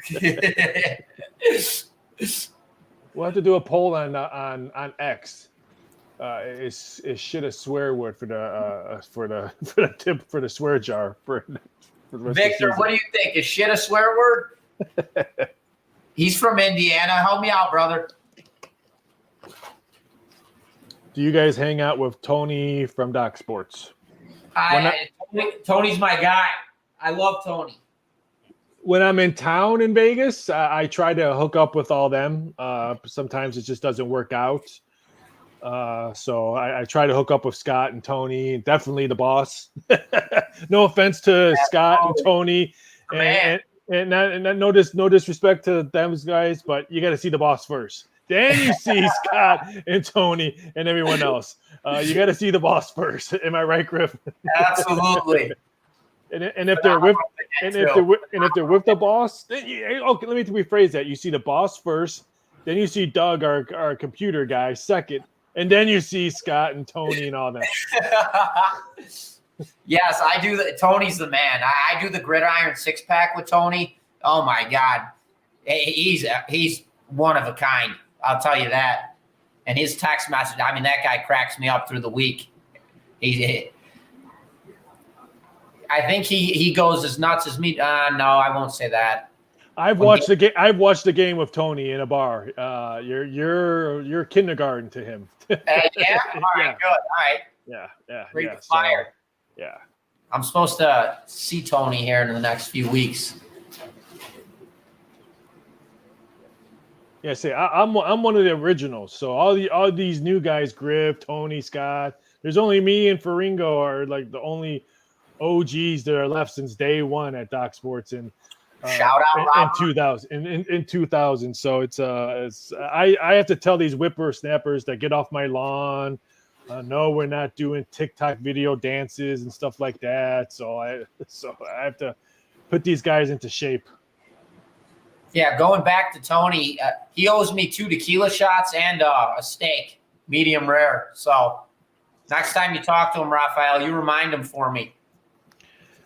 We'll have to do a poll on X. Is shit a swear word for the tip for the swear jar for the rest
Victor,
of the
what do you think? Is shit a swear word? He's from Indiana. Help me out, brother.
Do you guys hang out with Tony from Doc Sports?
Tony's my guy. I love Tony.
When I'm in town in Vegas, I try to hook up with all them. Sometimes it just doesn't work out. So I try to hook up with Scott and Tony, definitely the boss. No offense to Scott and Tony, and no disrespect to them guys, but you got to see the boss first. Then you see Scott and Tony and everyone else. You got to see the boss first. Am I right, Griff?
Absolutely.
And if they're with the boss, then okay. Let me rephrase that. You see the boss first, then you see Doug, our computer guy, second. And then you see Scott and Tony and all that.
Yes, I do. Tony's the man. I do the gridiron 6-pack with Tony. Oh my God, he's one of a kind. I'll tell you that. And his text message. I mean, that guy cracks me up through the week. I think he goes as nuts as me. No, I won't say that.
I've watched the game. I've watched the game with Tony in a bar. You're kindergarten to him.
Yeah. All right. Good. All right.
Yeah.
Bring the fire.
So, yeah.
I'm supposed to see Tony here in the next few weeks.
Yeah. See, I'm one of the originals. So all these new guys, Griff, Tony, Scott. There's only me and Faringo are like the only OGs that are left since day one at Doc Sports and.
Shout out
in 2000 in 2000. So it's I have to tell these whippersnappers that get off my lawn. No, we're not doing TikTok video dances and stuff like that. So I have to put these guys into shape.
Yeah, going back to Tony, he owes me 2 tequila shots and a steak, medium rare. So next time you talk to him, Raphael, you remind him for me.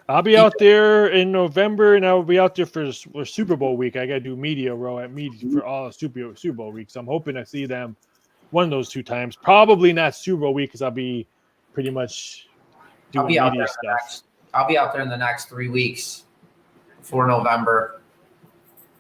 I'll be out there in November, and I'll be out there for Super Bowl week. I got to do media row at media for all Super Bowl weeks. I'm hoping to see them one of those 2 times. Probably not Super Bowl week because I'll be pretty much doing media stuff.
I'll be out there in the next 3 weeks before November,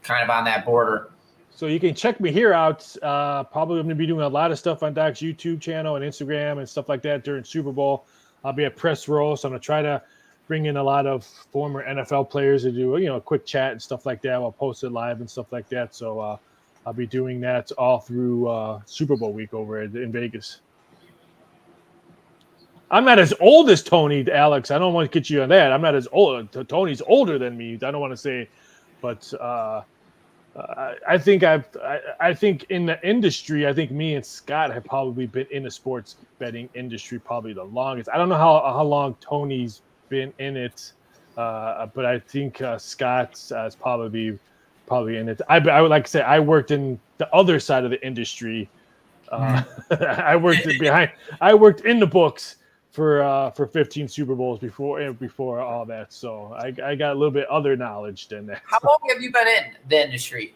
kind of on that border.
So you can check me here out. Probably going to be doing a lot of stuff on Doc's YouTube channel and Instagram and stuff like that during Super Bowl. I'll be at press row, so I'm going to try to bring in a lot of former NFL players to do, a quick chat and stuff like that. I'll post it live and stuff like that. So I'll be doing that all through Super Bowl week over in Vegas. I'm not as old as Tony, Alex. I don't want to get you on that. I'm not as old. Tony's older than me. I don't want to say, but I think in the industry, I think me and Scott have probably been in the sports betting industry probably the longest. I don't know how long Tony's been in it, but I think Scott's is probably in it. I would like to say I worked in the other side of the industry. I worked in the books, for 15 Super Bowls before all that. So I got a little bit other knowledge than that.
How long have you been in the industry?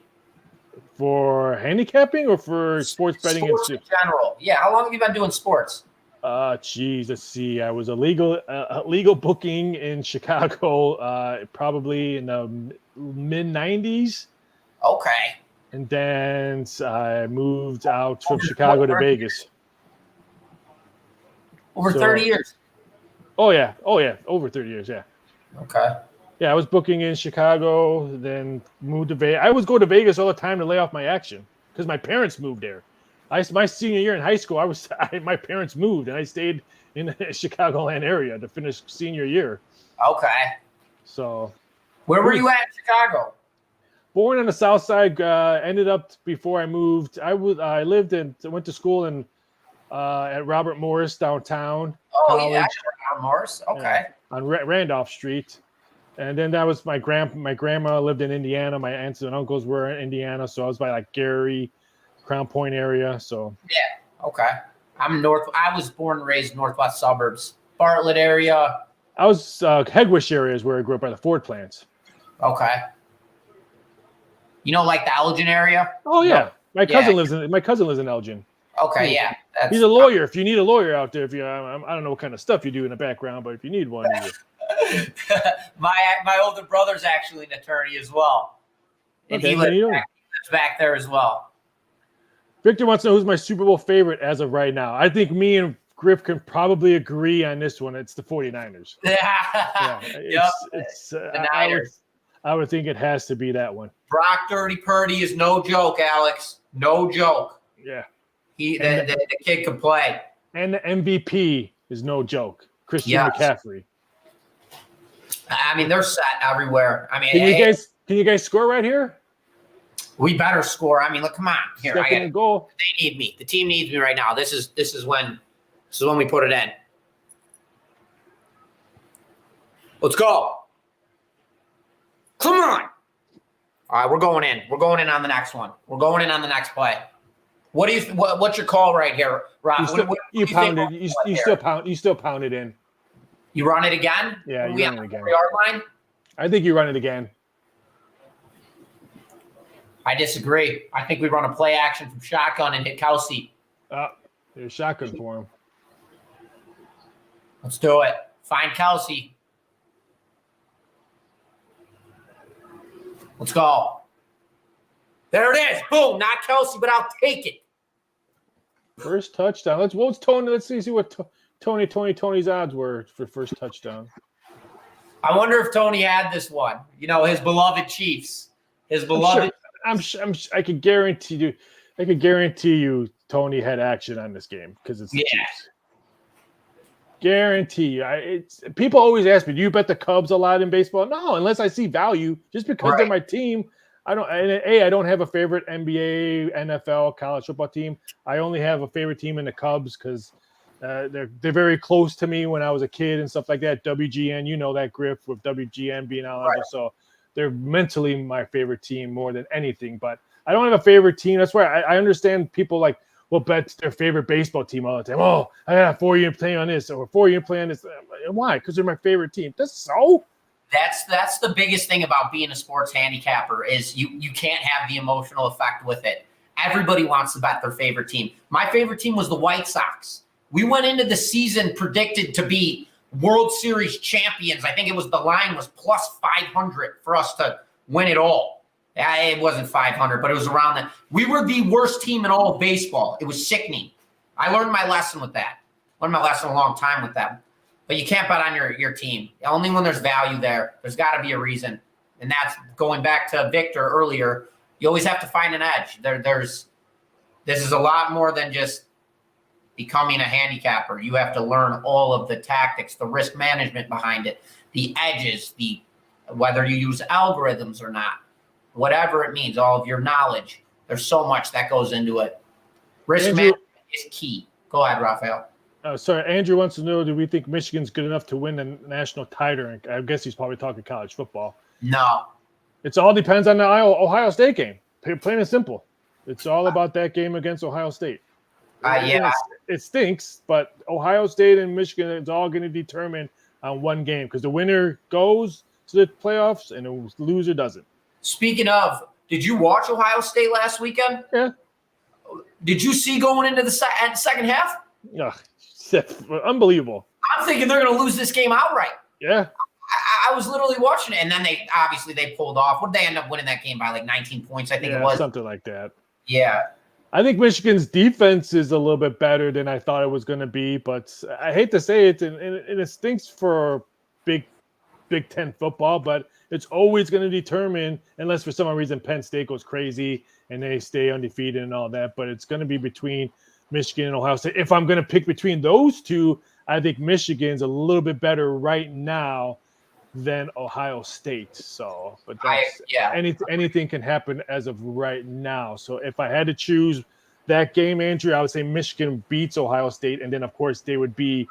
For handicapping or for sports betting
Sports in general. Yeah. How long have you been doing sports?
Geez, let's see. I was a legal booking in Chicago, probably in the mid '90s,
Okay.
and then I moved out from Chicago to Vegas.
Over 30 years.
Oh yeah, over 30 years. Yeah.
Okay.
Yeah, I was booking in Chicago, then moved to Vegas. I would go to Vegas all the time to lay off my action because my parents moved there. My senior year in high school, my parents moved, and I stayed in the Chicagoland area to finish senior year.
Okay.
So,
where were you at in Chicago?
Born on the South Side. Ended up before I moved. I went to school at Robert Morris downtown.
Oh
college,
yeah, Robert Morris. Okay.
On Randolph Street. And then that was my grandma lived in Indiana. My aunts and uncles were in Indiana, so I was by like Gary, Crown Point area. So
yeah, okay. I was born and raised northwest suburbs, Bartlett area.
I was Hegwish area is where I grew up by the Ford plants.
Okay. You know, like the Elgin area.
Oh yeah, my cousin lives in Elgin.
Okay, yeah.
He's a lawyer. If you need a lawyer out there, I don't know what kind of stuff you do in the background, but if you need one.
My older brother's actually an attorney as well. And he lives back there as well.
Victor wants to know who's my Super Bowl favorite as of right now. I think me and Griff can probably agree on this one. It's the 49ers. I would think it has to be that one.
Brock Dirty Purdy is no joke, Alex. No joke.
Yeah.
The kid can play.
And the MVP is no joke. Christian McCaffrey.
I mean, they're set everywhere. I mean,
can you guys score right here?
We better score. I mean, look, come on. Here, I got a
goal.
They need me. The team needs me right now. This is when we put it in. Let's go. Come on. All right, we're going in. We're going in on the next one. We're going in on the next play. What's your call right here, Rob?
You still pound it in.
You run it again?
Yeah, you run it again.
4-yard line?
I think you run it again.
I disagree. I think we run a play action from shotgun and hit Kelsey.
There's shotgun for him.
Let's do it. Find Kelsey. Let's go. There it is. Boom. Not Kelsey, but I'll take it.
First touchdown. What's Tony? Let's see what Tony's odds were for first touchdown.
I wonder if Tony had this one. You know, his beloved Chiefs. His beloved.
I could guarantee you Tony had action on this game because it's the Chiefs. Guarantee you. People always ask me, do you bet the Cubs a lot in baseball? No, unless I see value. Just because they're my team. I don't have a favorite NBA, NFL, college football team. I only have a favorite team in the Cubs because they're very close to me when I was a kid and stuff like that. WGN, you know that, Griff, with WGN being out there. So they're mentally my favorite team more than anything. But I don't have a favorite team. That's why I understand people will bet their favorite baseball team all the time. Oh, I got a 4-year play on this or a 4-year play on this. Why? Because they're my favorite team.
That's the biggest thing about being a sports handicapper is you can't have the emotional effect with it. Everybody wants to bet their favorite team. My favorite team was the White Sox. We went into the season predicted to be World Series champions. I think the line was plus 500 for us to win it all. It wasn't 500, but it was around that. We were the worst team in all of baseball. It was sickening. I learned my lesson with that. Learned my lesson a long time with them. But you can't bet on your team. Only when there's value there. There's got to be a reason. And that's going back to Victor earlier. You always have to find an edge. This is a lot more than just becoming a handicapper. You have to learn all of the tactics, the risk management behind it, the edges, whether you use algorithms or not, whatever it means, all of your knowledge. There's so much that goes into it. Risk management is key. Go ahead, Raphael.
Sorry, Andrew wants to know, do we think Michigan's good enough to win the national title? I guess he's probably talking college football.
No.
It all depends on the Ohio State game. Plain and simple. It's all about that game against Ohio State.
Yeah.
It stinks, but Ohio State and Michigan, it's all going to determine on one game because the winner goes to the playoffs and the loser doesn't.
Speaking of, did you watch Ohio State last weekend?
Yeah.
Did you see going into the second half?
Ugh, unbelievable.
I'm thinking they're going to lose this game outright.
Yeah.
I was literally watching it, and then they pulled off. What did they end up winning that game by? Like 19 points, I think it was.
Something like that.
Yeah.
I think Michigan's defense is a little bit better than I thought it was going to be, but I hate to say it, and it stinks for Big Ten football, but it's always going to determine, unless for some reason Penn State goes crazy and they stay undefeated and all that, but it's going to be between Michigan and Ohio State. If I'm going to pick between those two, I think Michigan's a little bit better right now than Ohio State. So, but anything can happen as of right now. So if I had to choose that game, Andrew, I would say Michigan beats Ohio State, and then of course they would be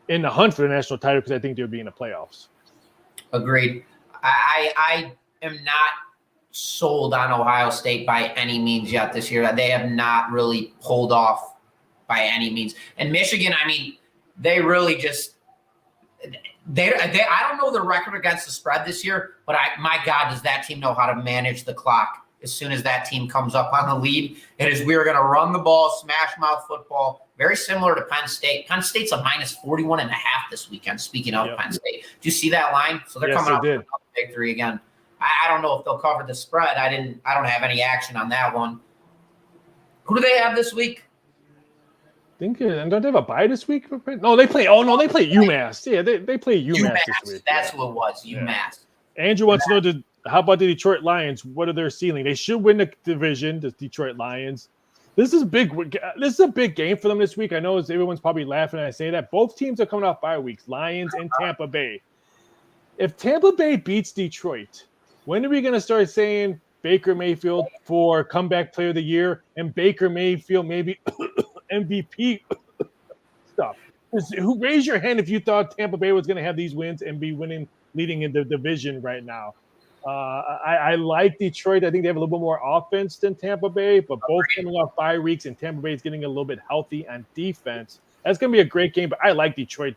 in the hunt for the national title because I think they would be in the playoffs.
Agreed. I am not sold on Ohio State by any means yet this year. They have not really pulled off by any means. And Michigan, I mean, they really just I don't know the record against the spread this year, but my God, does that team know how to manage the clock as soon as that team comes up on the lead? It is, we are going to run the ball, smash mouth football, very similar to Penn State. Penn State's a minus 41.5 this weekend, speaking of Penn State. Do you see that line? So they're coming up with a victory again. I don't know if they'll cover the spread. I don't have any action on that one. Who do they have this week?
Don't they have a bye this week? No, they play. Oh no, they play UMass. Yeah, they play UMass this week.
That's who it was. UMass.
Andrew wants to know how about the Detroit Lions? What are their ceiling? They should win the division. The Detroit Lions. This is big. This is a big game for them this week. I know everyone's probably laughing when I say that. Both teams are coming off bye weeks. Lions and Tampa Bay. If Tampa Bay beats Detroit, when are we going to start saying Baker Mayfield for comeback player of the year and Baker Mayfield maybe MVP stuff? Raise your hand if you thought Tampa Bay was going to have these wins and be leading in the division right now. I like Detroit. I think they have a little bit more offense than Tampa Bay, but both coming off bye weeks, and Tampa Bay is getting a little bit healthy on defense. That's going to be a great game, but I like Detroit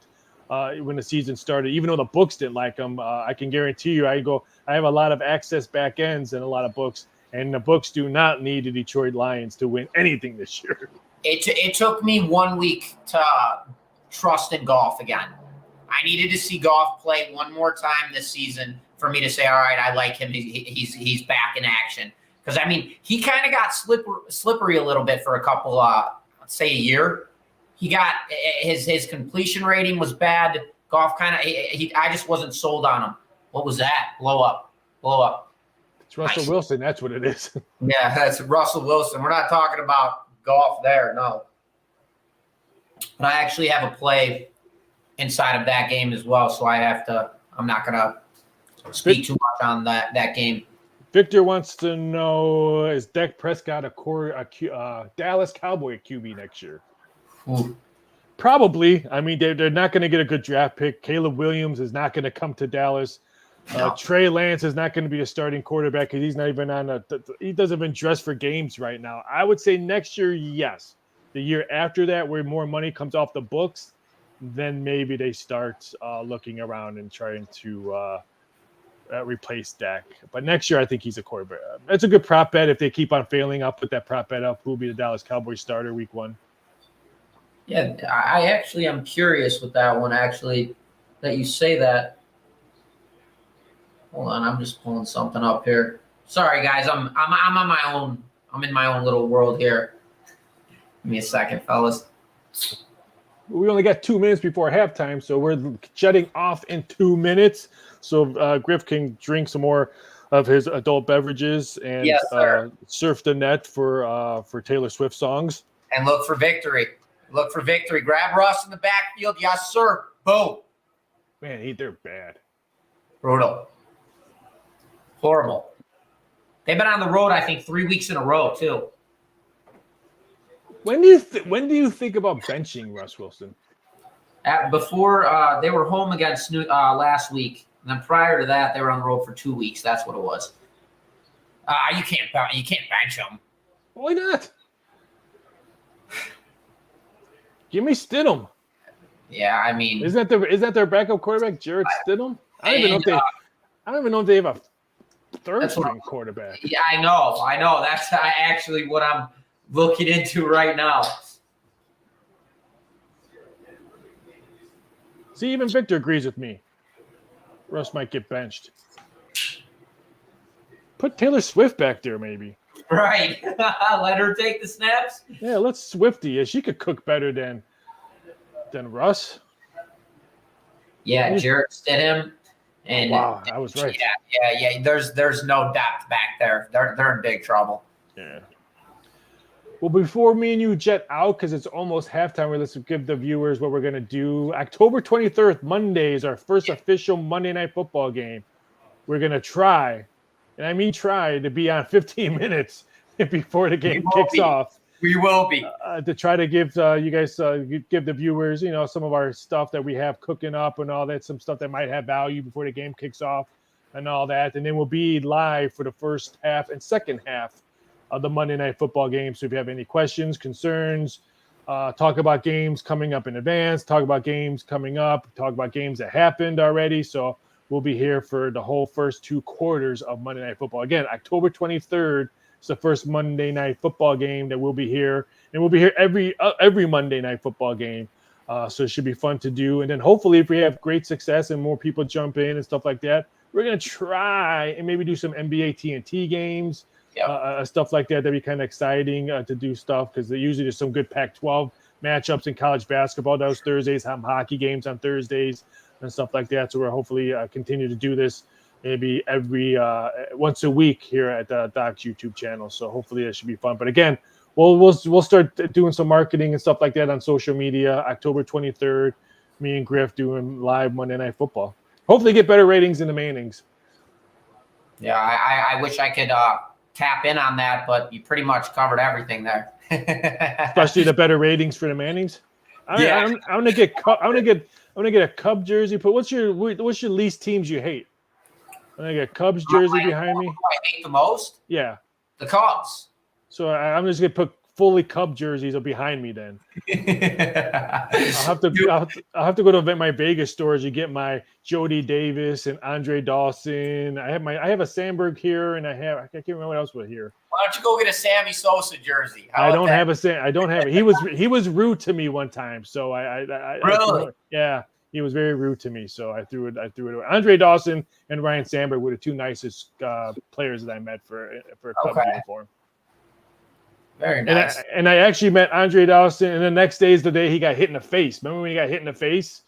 when the season started. Even though the books didn't like them, I can guarantee you I have a lot of access back ends and a lot of books, and the books do not need the Detroit Lions to win anything this year.
It took me 1 week to trust in Goff again. I needed to see Goff play one more time this season for me to say, all right, I like him. He's back in action. Because, I mean, he kind of got slippery a little bit for a couple, let's say a year. He got his completion rating was bad. Goff kind of I just wasn't sold on him. What was that? Blow up.
It's Russell Wilson. That's what it is.
Yeah, that's Russell Wilson. We're not talking about Goff there, no. But I actually have a play inside of that game as well, so I'm not going to speak too much on that game.
Victor wants to know, is Dak Prescott a Dallas Cowboy QB next year?
Ooh.
Probably. I mean, they're not going to get a good draft pick. Caleb Williams is not going to come to Dallas. No. Trey Lance is not going to be a starting quarterback because he's not even he doesn't even dress for games right now. I would say next year, yes. The year after that, where more money comes off the books, then maybe they start looking around and trying to replace Dak. But next year, I think he's a quarterback. That's a good prop bet. If they keep on failing, I'll put that prop bet up. Who will be the Dallas Cowboys starter week 1?
Yeah, I actually am curious with that one, actually, that you say that. Hold on, I'm just pulling something up here. Sorry, guys, I'm on my own. I'm in my own little world here. Give me a second, fellas.
We only got 2 minutes before halftime, so we're jetting off in 2 minutes. So Griff can drink some more of his adult beverages and surf the net for Taylor Swift songs.
And look for victory. Look for victory. Grab Russ in the backfield. Yes, sir. Boom.
Man, they're bad.
Brutal. Horrible. They've been on the road, I think, 3 weeks in a row, too.
When do you think about benching Russ Wilson?
Before they were home against last week, and then prior to that, they were on the road for 2 weeks. That's what it was. You can't bench him.
Why not? Give me Stidham.
Yeah, I mean,
Isn't that their backup quarterback, Jarrett Stidham? I don't even know if they have a third string quarterback.
Yeah, I know. That's actually what I'm looking into right now.
See, even Victor agrees with me. Russ might get benched. Put Taylor Swift back there, maybe.
Right. Let her take the snaps.
Yeah, let's Swifty. Yeah, she could cook better than Russ.
Yeah, Jarrett Stidham. And
wow, I was right.
Yeah. There's no depth back there. They're in big trouble.
Yeah. Well, before me and you jet out, because it's almost halftime, let's give the viewers what we're going to do. October 23rd, Monday, is our first official Monday Night Football game. We're going to try, and I mean try, to be on 15 minutes before the game kicks off.
We will be.
To try to give you guys, give the viewers, some of our stuff that we have cooking up and all that, some stuff that might have value before the game kicks off and all that. And then we'll be live for the first half and second half of the Monday Night Football game. So if you have any questions, concerns, talk about games coming up in advance, talk about games coming up, talk about games that happened already. So we'll be here for the whole first 2 quarters of Monday Night Football. Again, October 23rd. It's the first Monday Night Football game that we'll be here, and we'll be here every Monday Night Football game. So it should be fun to do. And then hopefully, if we have great success and more people jump in and stuff like that, we're gonna try and maybe do some NBA TNT games, stuff like that. That'd be kind of exciting to do stuff, because usually there's some good Pac-12 matchups in college basketball those Thursdays, have hockey games on Thursdays and stuff like that. So we're hopefully continue to do this maybe every once a week here at the Doc's YouTube channel. So hopefully that should be fun. But again, we'll start doing some marketing and stuff like that on social media. October 23rd, me and Griff doing live Monday Night Football. Hopefully get better ratings in the Mannings.
Yeah, I wish I could tap in on that, but you pretty much covered everything there.
Especially the better ratings for the Mannings. I'm gonna get a Cub jersey. But what's your least teams you hate? I'm gonna get a Cubs jersey behind me.
I hate the most?
Yeah,
the Cubs.
So I'm just gonna put fully Cub jerseys behind me. Then I'll have to go to my Vegas stores to get my Jody Davis and Andre Dawson. I have a Sandberg here, and I can't remember what else was here.
Why don't you go get a Sammy Sosa jersey?
I don't have it. He was rude to me one time, so I
really.
Yeah. He was very rude to me, so I threw it away. Andre Dawson and Ryan Sandberg were the 2 nicest players that I met for a Cubs uniform.
Very nice.
And I actually met Andre Dawson, and the next day is the day he got hit in the face. Remember when he got hit in the face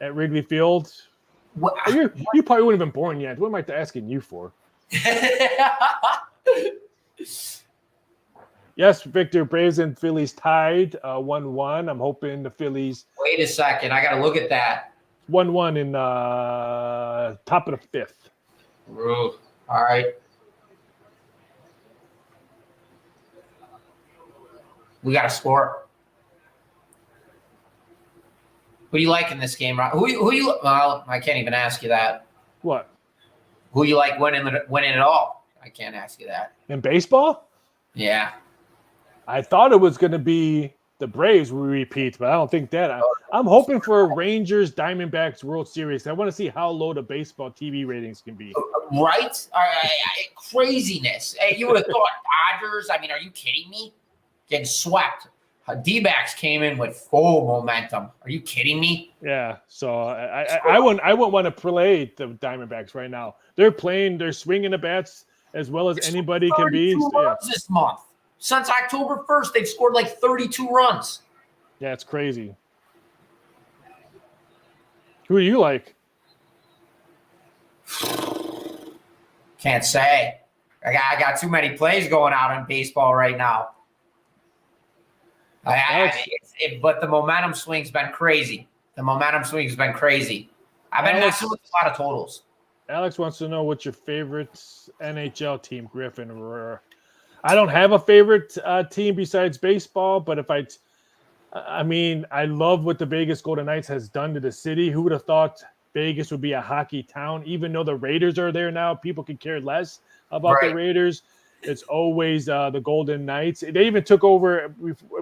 at Wrigley Field? You probably wouldn't have been born yet. What am I asking you for? Yes, Victor, Braves and Phillies tied 1-1. I'm hoping the Phillies.
Wait a second. I got to look at that.
1-1 in top of the 5th.
Ooh. All right. We got to score. Who do you like in this game, Rob? Who you? Well, I can't even ask you that.
What?
Who you like winning it all? I can't ask you that.
In baseball?
Yeah.
I thought it was going to be the Braves will repeat, but I don't think that. I'm hoping for a Rangers Diamondbacks World Series. I want to see how low the baseball TV ratings can be.
Right? Craziness. You would have thought Dodgers. I mean, are you kidding me? Getting swept. D-backs came in with full momentum. Are you kidding me?
Yeah. So I wouldn't want to play the Diamondbacks right now. They're swinging the bats as well as anybody can be.
Runs this month. Since October 1st, they've scored like 32 runs.
Yeah, it's crazy. Who do you like?
Can't say. I got too many plays going out in baseball right now. But the momentum swing's been crazy. I've been messing with a lot of totals.
Alex wants to know what's your favorite NHL team, Griffin. I don't have a favorite team besides baseball, but I love what the Vegas Golden Knights has done to the city. Who would have thought Vegas would be a hockey town? Even though the Raiders are there now, people could care less about the Raiders. it's always the Golden Knights. They even took over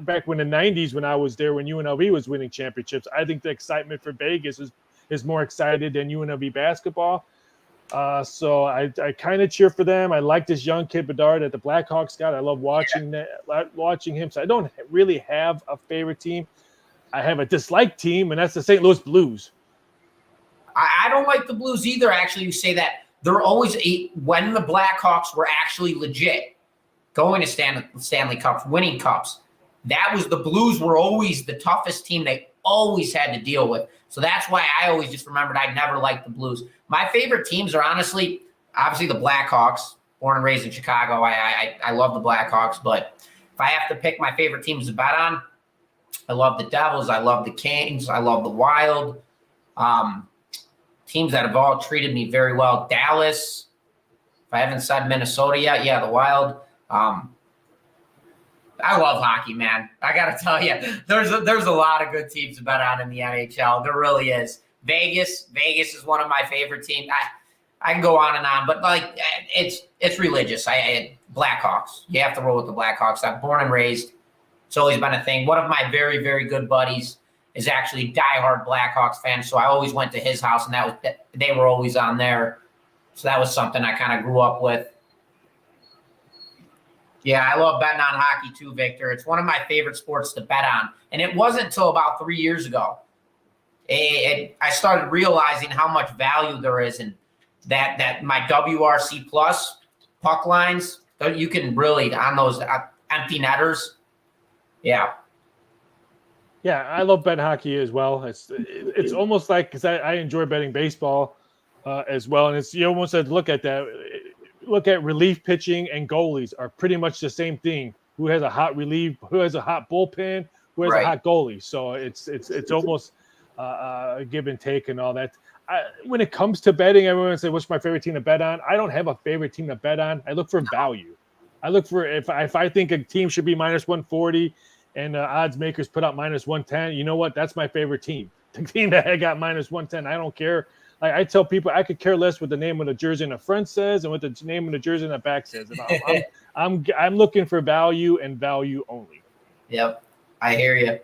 back when the 90s when I was there when UNLV was winning championships. I think the excitement for Vegas is more excited than UNLV basketball. So I kind of cheer for them. I like this young kid Bedard that the Blackhawks got. I love watching him. So I don't really have a favorite team. I have a dislike team, and that's the St. Louis Blues.
I don't like the Blues either. Actually, you say that they're always when the Blackhawks were actually legit, going to Stanley Cups, winning cups. That was the Blues were always the toughest team they always had to deal with. So that's why I always just remembered I never liked the Blues. My favorite teams are obviously the Blackhawks. Born and raised in Chicago, I love the Blackhawks. But if I have to pick my favorite teams to bet on, I love the Devils. I love the Kings. I love the Wild. Teams that have all treated me very well. Dallas. If I haven't said Minnesota yet, yeah, the Wild. I love hockey, man. I got to tell you, there's a lot of good teams to bet on in the NHL. There really is. Vegas is one of my favorite teams. I can go on and on, but like it's religious. Blackhawks. You have to roll with the Blackhawks. I'm born and raised. It's always been a thing. One of my very, very good buddies is actually a diehard Blackhawks fan, so I always went to his house, and they were always on there. So that was something I kind of grew up with. Yeah, I love betting on hockey too, Victor. It's one of my favorite sports to bet on. And it wasn't until about 3 years ago. I started realizing how much value there is in that my WRC plus puck lines, you can really, on those empty netters. Yeah.
Yeah, I love betting hockey as well. It's almost like, because I enjoy betting baseball as well. And you almost have to look at that. Look at relief pitching and goalies are pretty much the same thing. Who has a hot relief? Who has a hot bullpen? Who has a hot goalie? So it's almost a give and take and all that. When it comes to betting, everyone say, "What's my favorite team to bet on?" I don't have a favorite team to bet on. I look for value. I look for if I think a team should be minus 140, and odds makers put out minus 110. You know what? That's my favorite team. The team that I got minus 110. I don't care. Like I tell people, I could care less what the name of the jersey in the front says and what the name of the jersey in the back says. I'm looking for value and value only.
Yep, I hear you.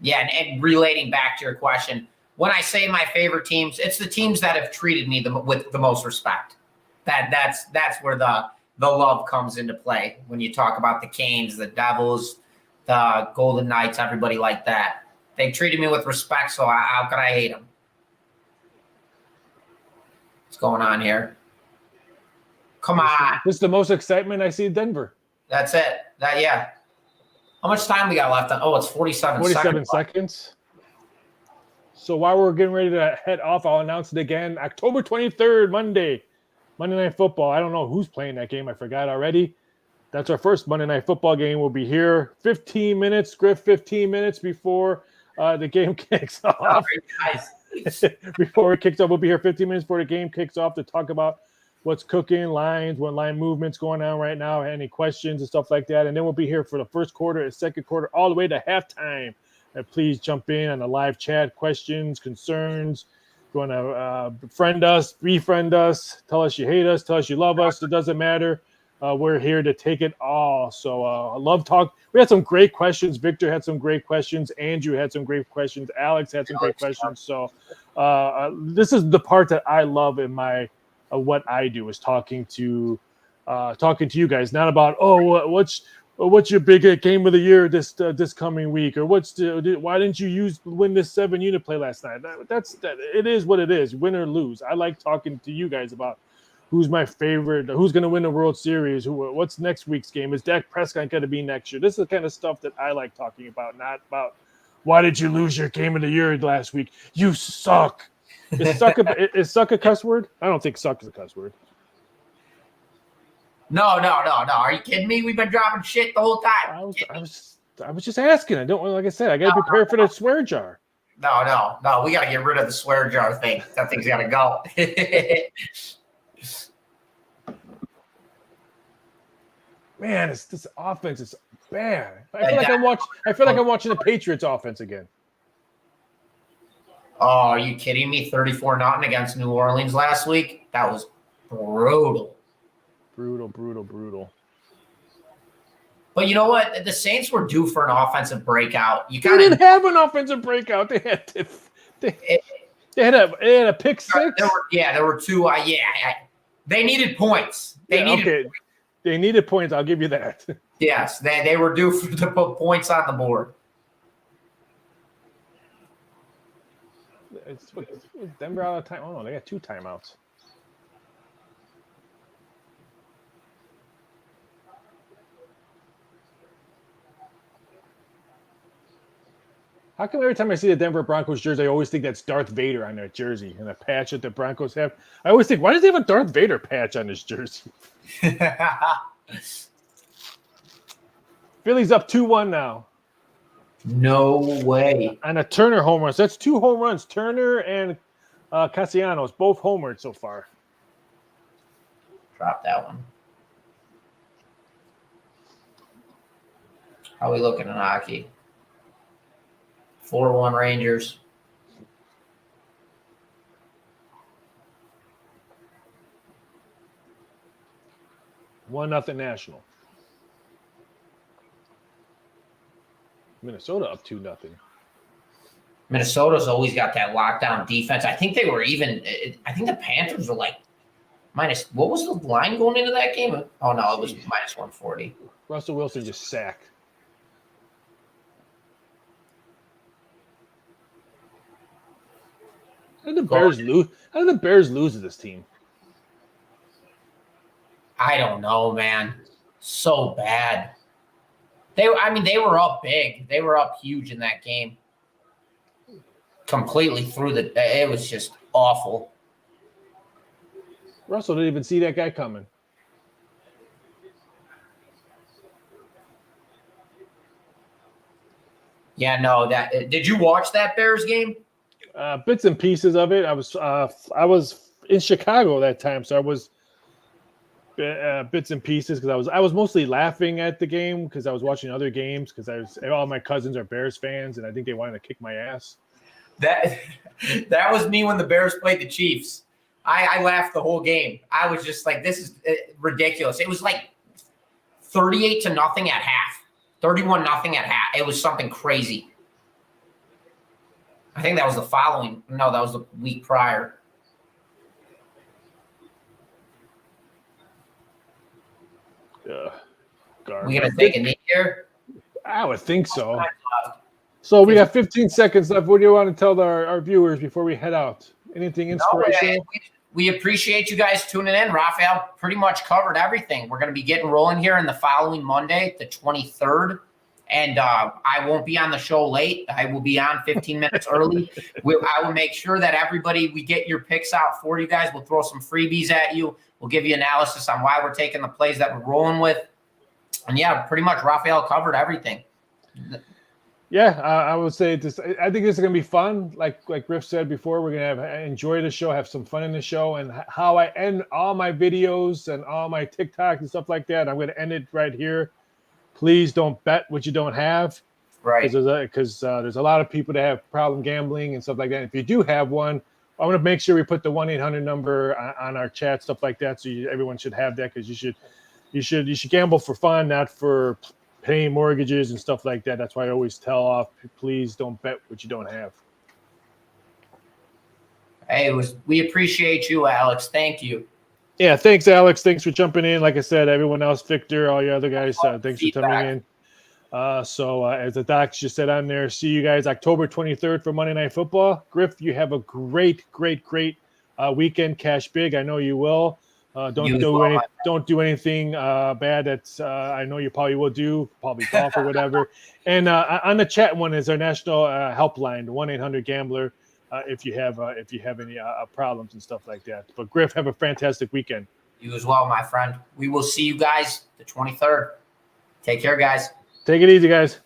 Yeah, and relating back to your question, when I say my favorite teams, it's the teams that have treated me with the most respect. That's where the love comes into play when you talk about the Canes, the Devils, the Golden Knights, everybody like that. They've treated me with respect, so how could I hate them? What's going on here? Come on.
This is the most excitement I see in Denver.
That's it. Yeah. How much time we got left? It's 47
seconds. So while we're getting ready to head off, I'll announce it again. October 23rd, Monday Night Football. I don't know who's playing that game. I forgot already. That's our first Monday Night Football game. We'll be here 15 minutes before the game kicks off.
Oh, nice.
Before it kicks off, we'll be here 15 minutes before the game kicks off to talk about what's cooking, lines, what line movements going on right now, any questions and stuff like that. And then we'll be here for the first quarter and second quarter, all the way to halftime. Please jump in on the live chat, questions, concerns. If you want to friend us, befriend us, tell us you hate us, tell us you love us. It doesn't matter. We're here to take it all. So I love talk. We had some great questions. Victor had some great questions. Andrew had some great questions. Alex had some great questions. So this is the part that I love in my what I do is talking to you guys. Not about what's your big game of the year this coming week, or why didn't you win this 7-unit play last night? It is what it is, win or lose. I like talking to you guys about who's my favorite, who's going to win the World Series, what's next week's game, is Dak Prescott going to be next year? This is the kind of stuff that I like talking about, not about why did you lose your game of the year last week? You suck. Is suck a cuss word? I don't think suck is a cuss word.
No. Are you kidding me? We've been dropping shit the whole time.
I was just asking. I don't, like I said, I got to prepare for the swear jar.
No. We got to get rid of the swear jar thing. That thing's got to go.
Man, this offense is bad. I feel like I'm watching the Patriots offense again.
Oh, are you kidding me? 34-0 against New Orleans last week? That was brutal.
Brutal.
But you know what? The Saints were due for an offensive breakout.
They didn't have an offensive breakout. They had a pick six.
There were two. They needed points. They
needed points. I'll give you that.
Yes, they were due to put points on the board.
It's Denver out of time. Oh no, they got 2 timeouts. How come every time I see the Denver Broncos jersey, I always think that's Darth Vader on their jersey and the patch that the Broncos have? I always think, why does he have a Darth Vader patch on his jersey? Philly's up 2-1 now.
No way.
And a Turner home run. So that's 2 home runs. Turner and Castellanos, both homered so far.
Drop that one. How are we looking in hockey? 4-1 Rangers.
One nothing National. Minnesota up 2-0.
Minnesota's always got that lockdown defense. I think the Panthers were like minus. What was the line going into that game? Oh no, it was minus 140.
Russell Wilson just sacked. How did the Bears lose? How did the Bears lose to this team?
I don't know, man. So bad. They were up big. They were up huge in that game. Completely through it was just awful.
Russell didn't even see that guy coming.
Yeah, no. Did you watch that Bears game?
Bits and pieces of it. I was in Chicago that time, so I was bits and pieces because I was mostly laughing at the game because I was watching other games because all my cousins are Bears fans and I think they wanted to kick my ass.
That was me when the Bears played the Chiefs. I laughed the whole game. I was just like, this is ridiculous. It was like 38-0 at half, 31-0 at half. It was something crazy. I think that was that was the week prior. We gonna take a knee here?
I would think so. So we got 15 seconds left. What do you want to tell our viewers before we head out? Anything inspirational?
We appreciate you guys tuning in. Raphael pretty much covered everything. We're going to be getting rolling here in the following Monday, the 23rd. And I won't be on the show late. I will be on 15 minutes early. I will make sure that we get your picks out for you guys. We'll throw some freebies at you. We'll give you analysis on why we're taking the plays that we're rolling with. And yeah, pretty much Raphael covered everything.
Yeah, I would say this. I think this is going to be fun. Like Griff said before, we're going to enjoy the show, have some fun in the show, and how I end all my videos and all my TikToks and stuff like that. I'm going to end it right here. Please don't bet what you don't have,
right?
Because there's a lot of people that have problem gambling and stuff like that. If you do have one, I want to make sure we put the 1-800 number on our chat, stuff like that. So everyone should have that because you should gamble for fun, not for paying mortgages and stuff like that. That's why I always tell off, please don't bet what you don't have.
Hey, we appreciate you, Alex. Thank you.
Yeah, thanks, Alex. Thanks for jumping in. Like I said, everyone else, Victor, all you other guys, thanks for coming in. So as the docs just said on there, see you guys October 23rd for Monday Night Football. Griff, you have a great weekend. Cash big. I know you will. Don't do anything bad. That's I know you probably will do, probably golf or whatever. And on the chat one is our national helpline, the 1-800-GAMBLER. If you have any problems and stuff like that. But Griff, have a fantastic weekend.
You as well, my friend. We will see you guys the 23rd. Take care, guys.
Take it easy, guys.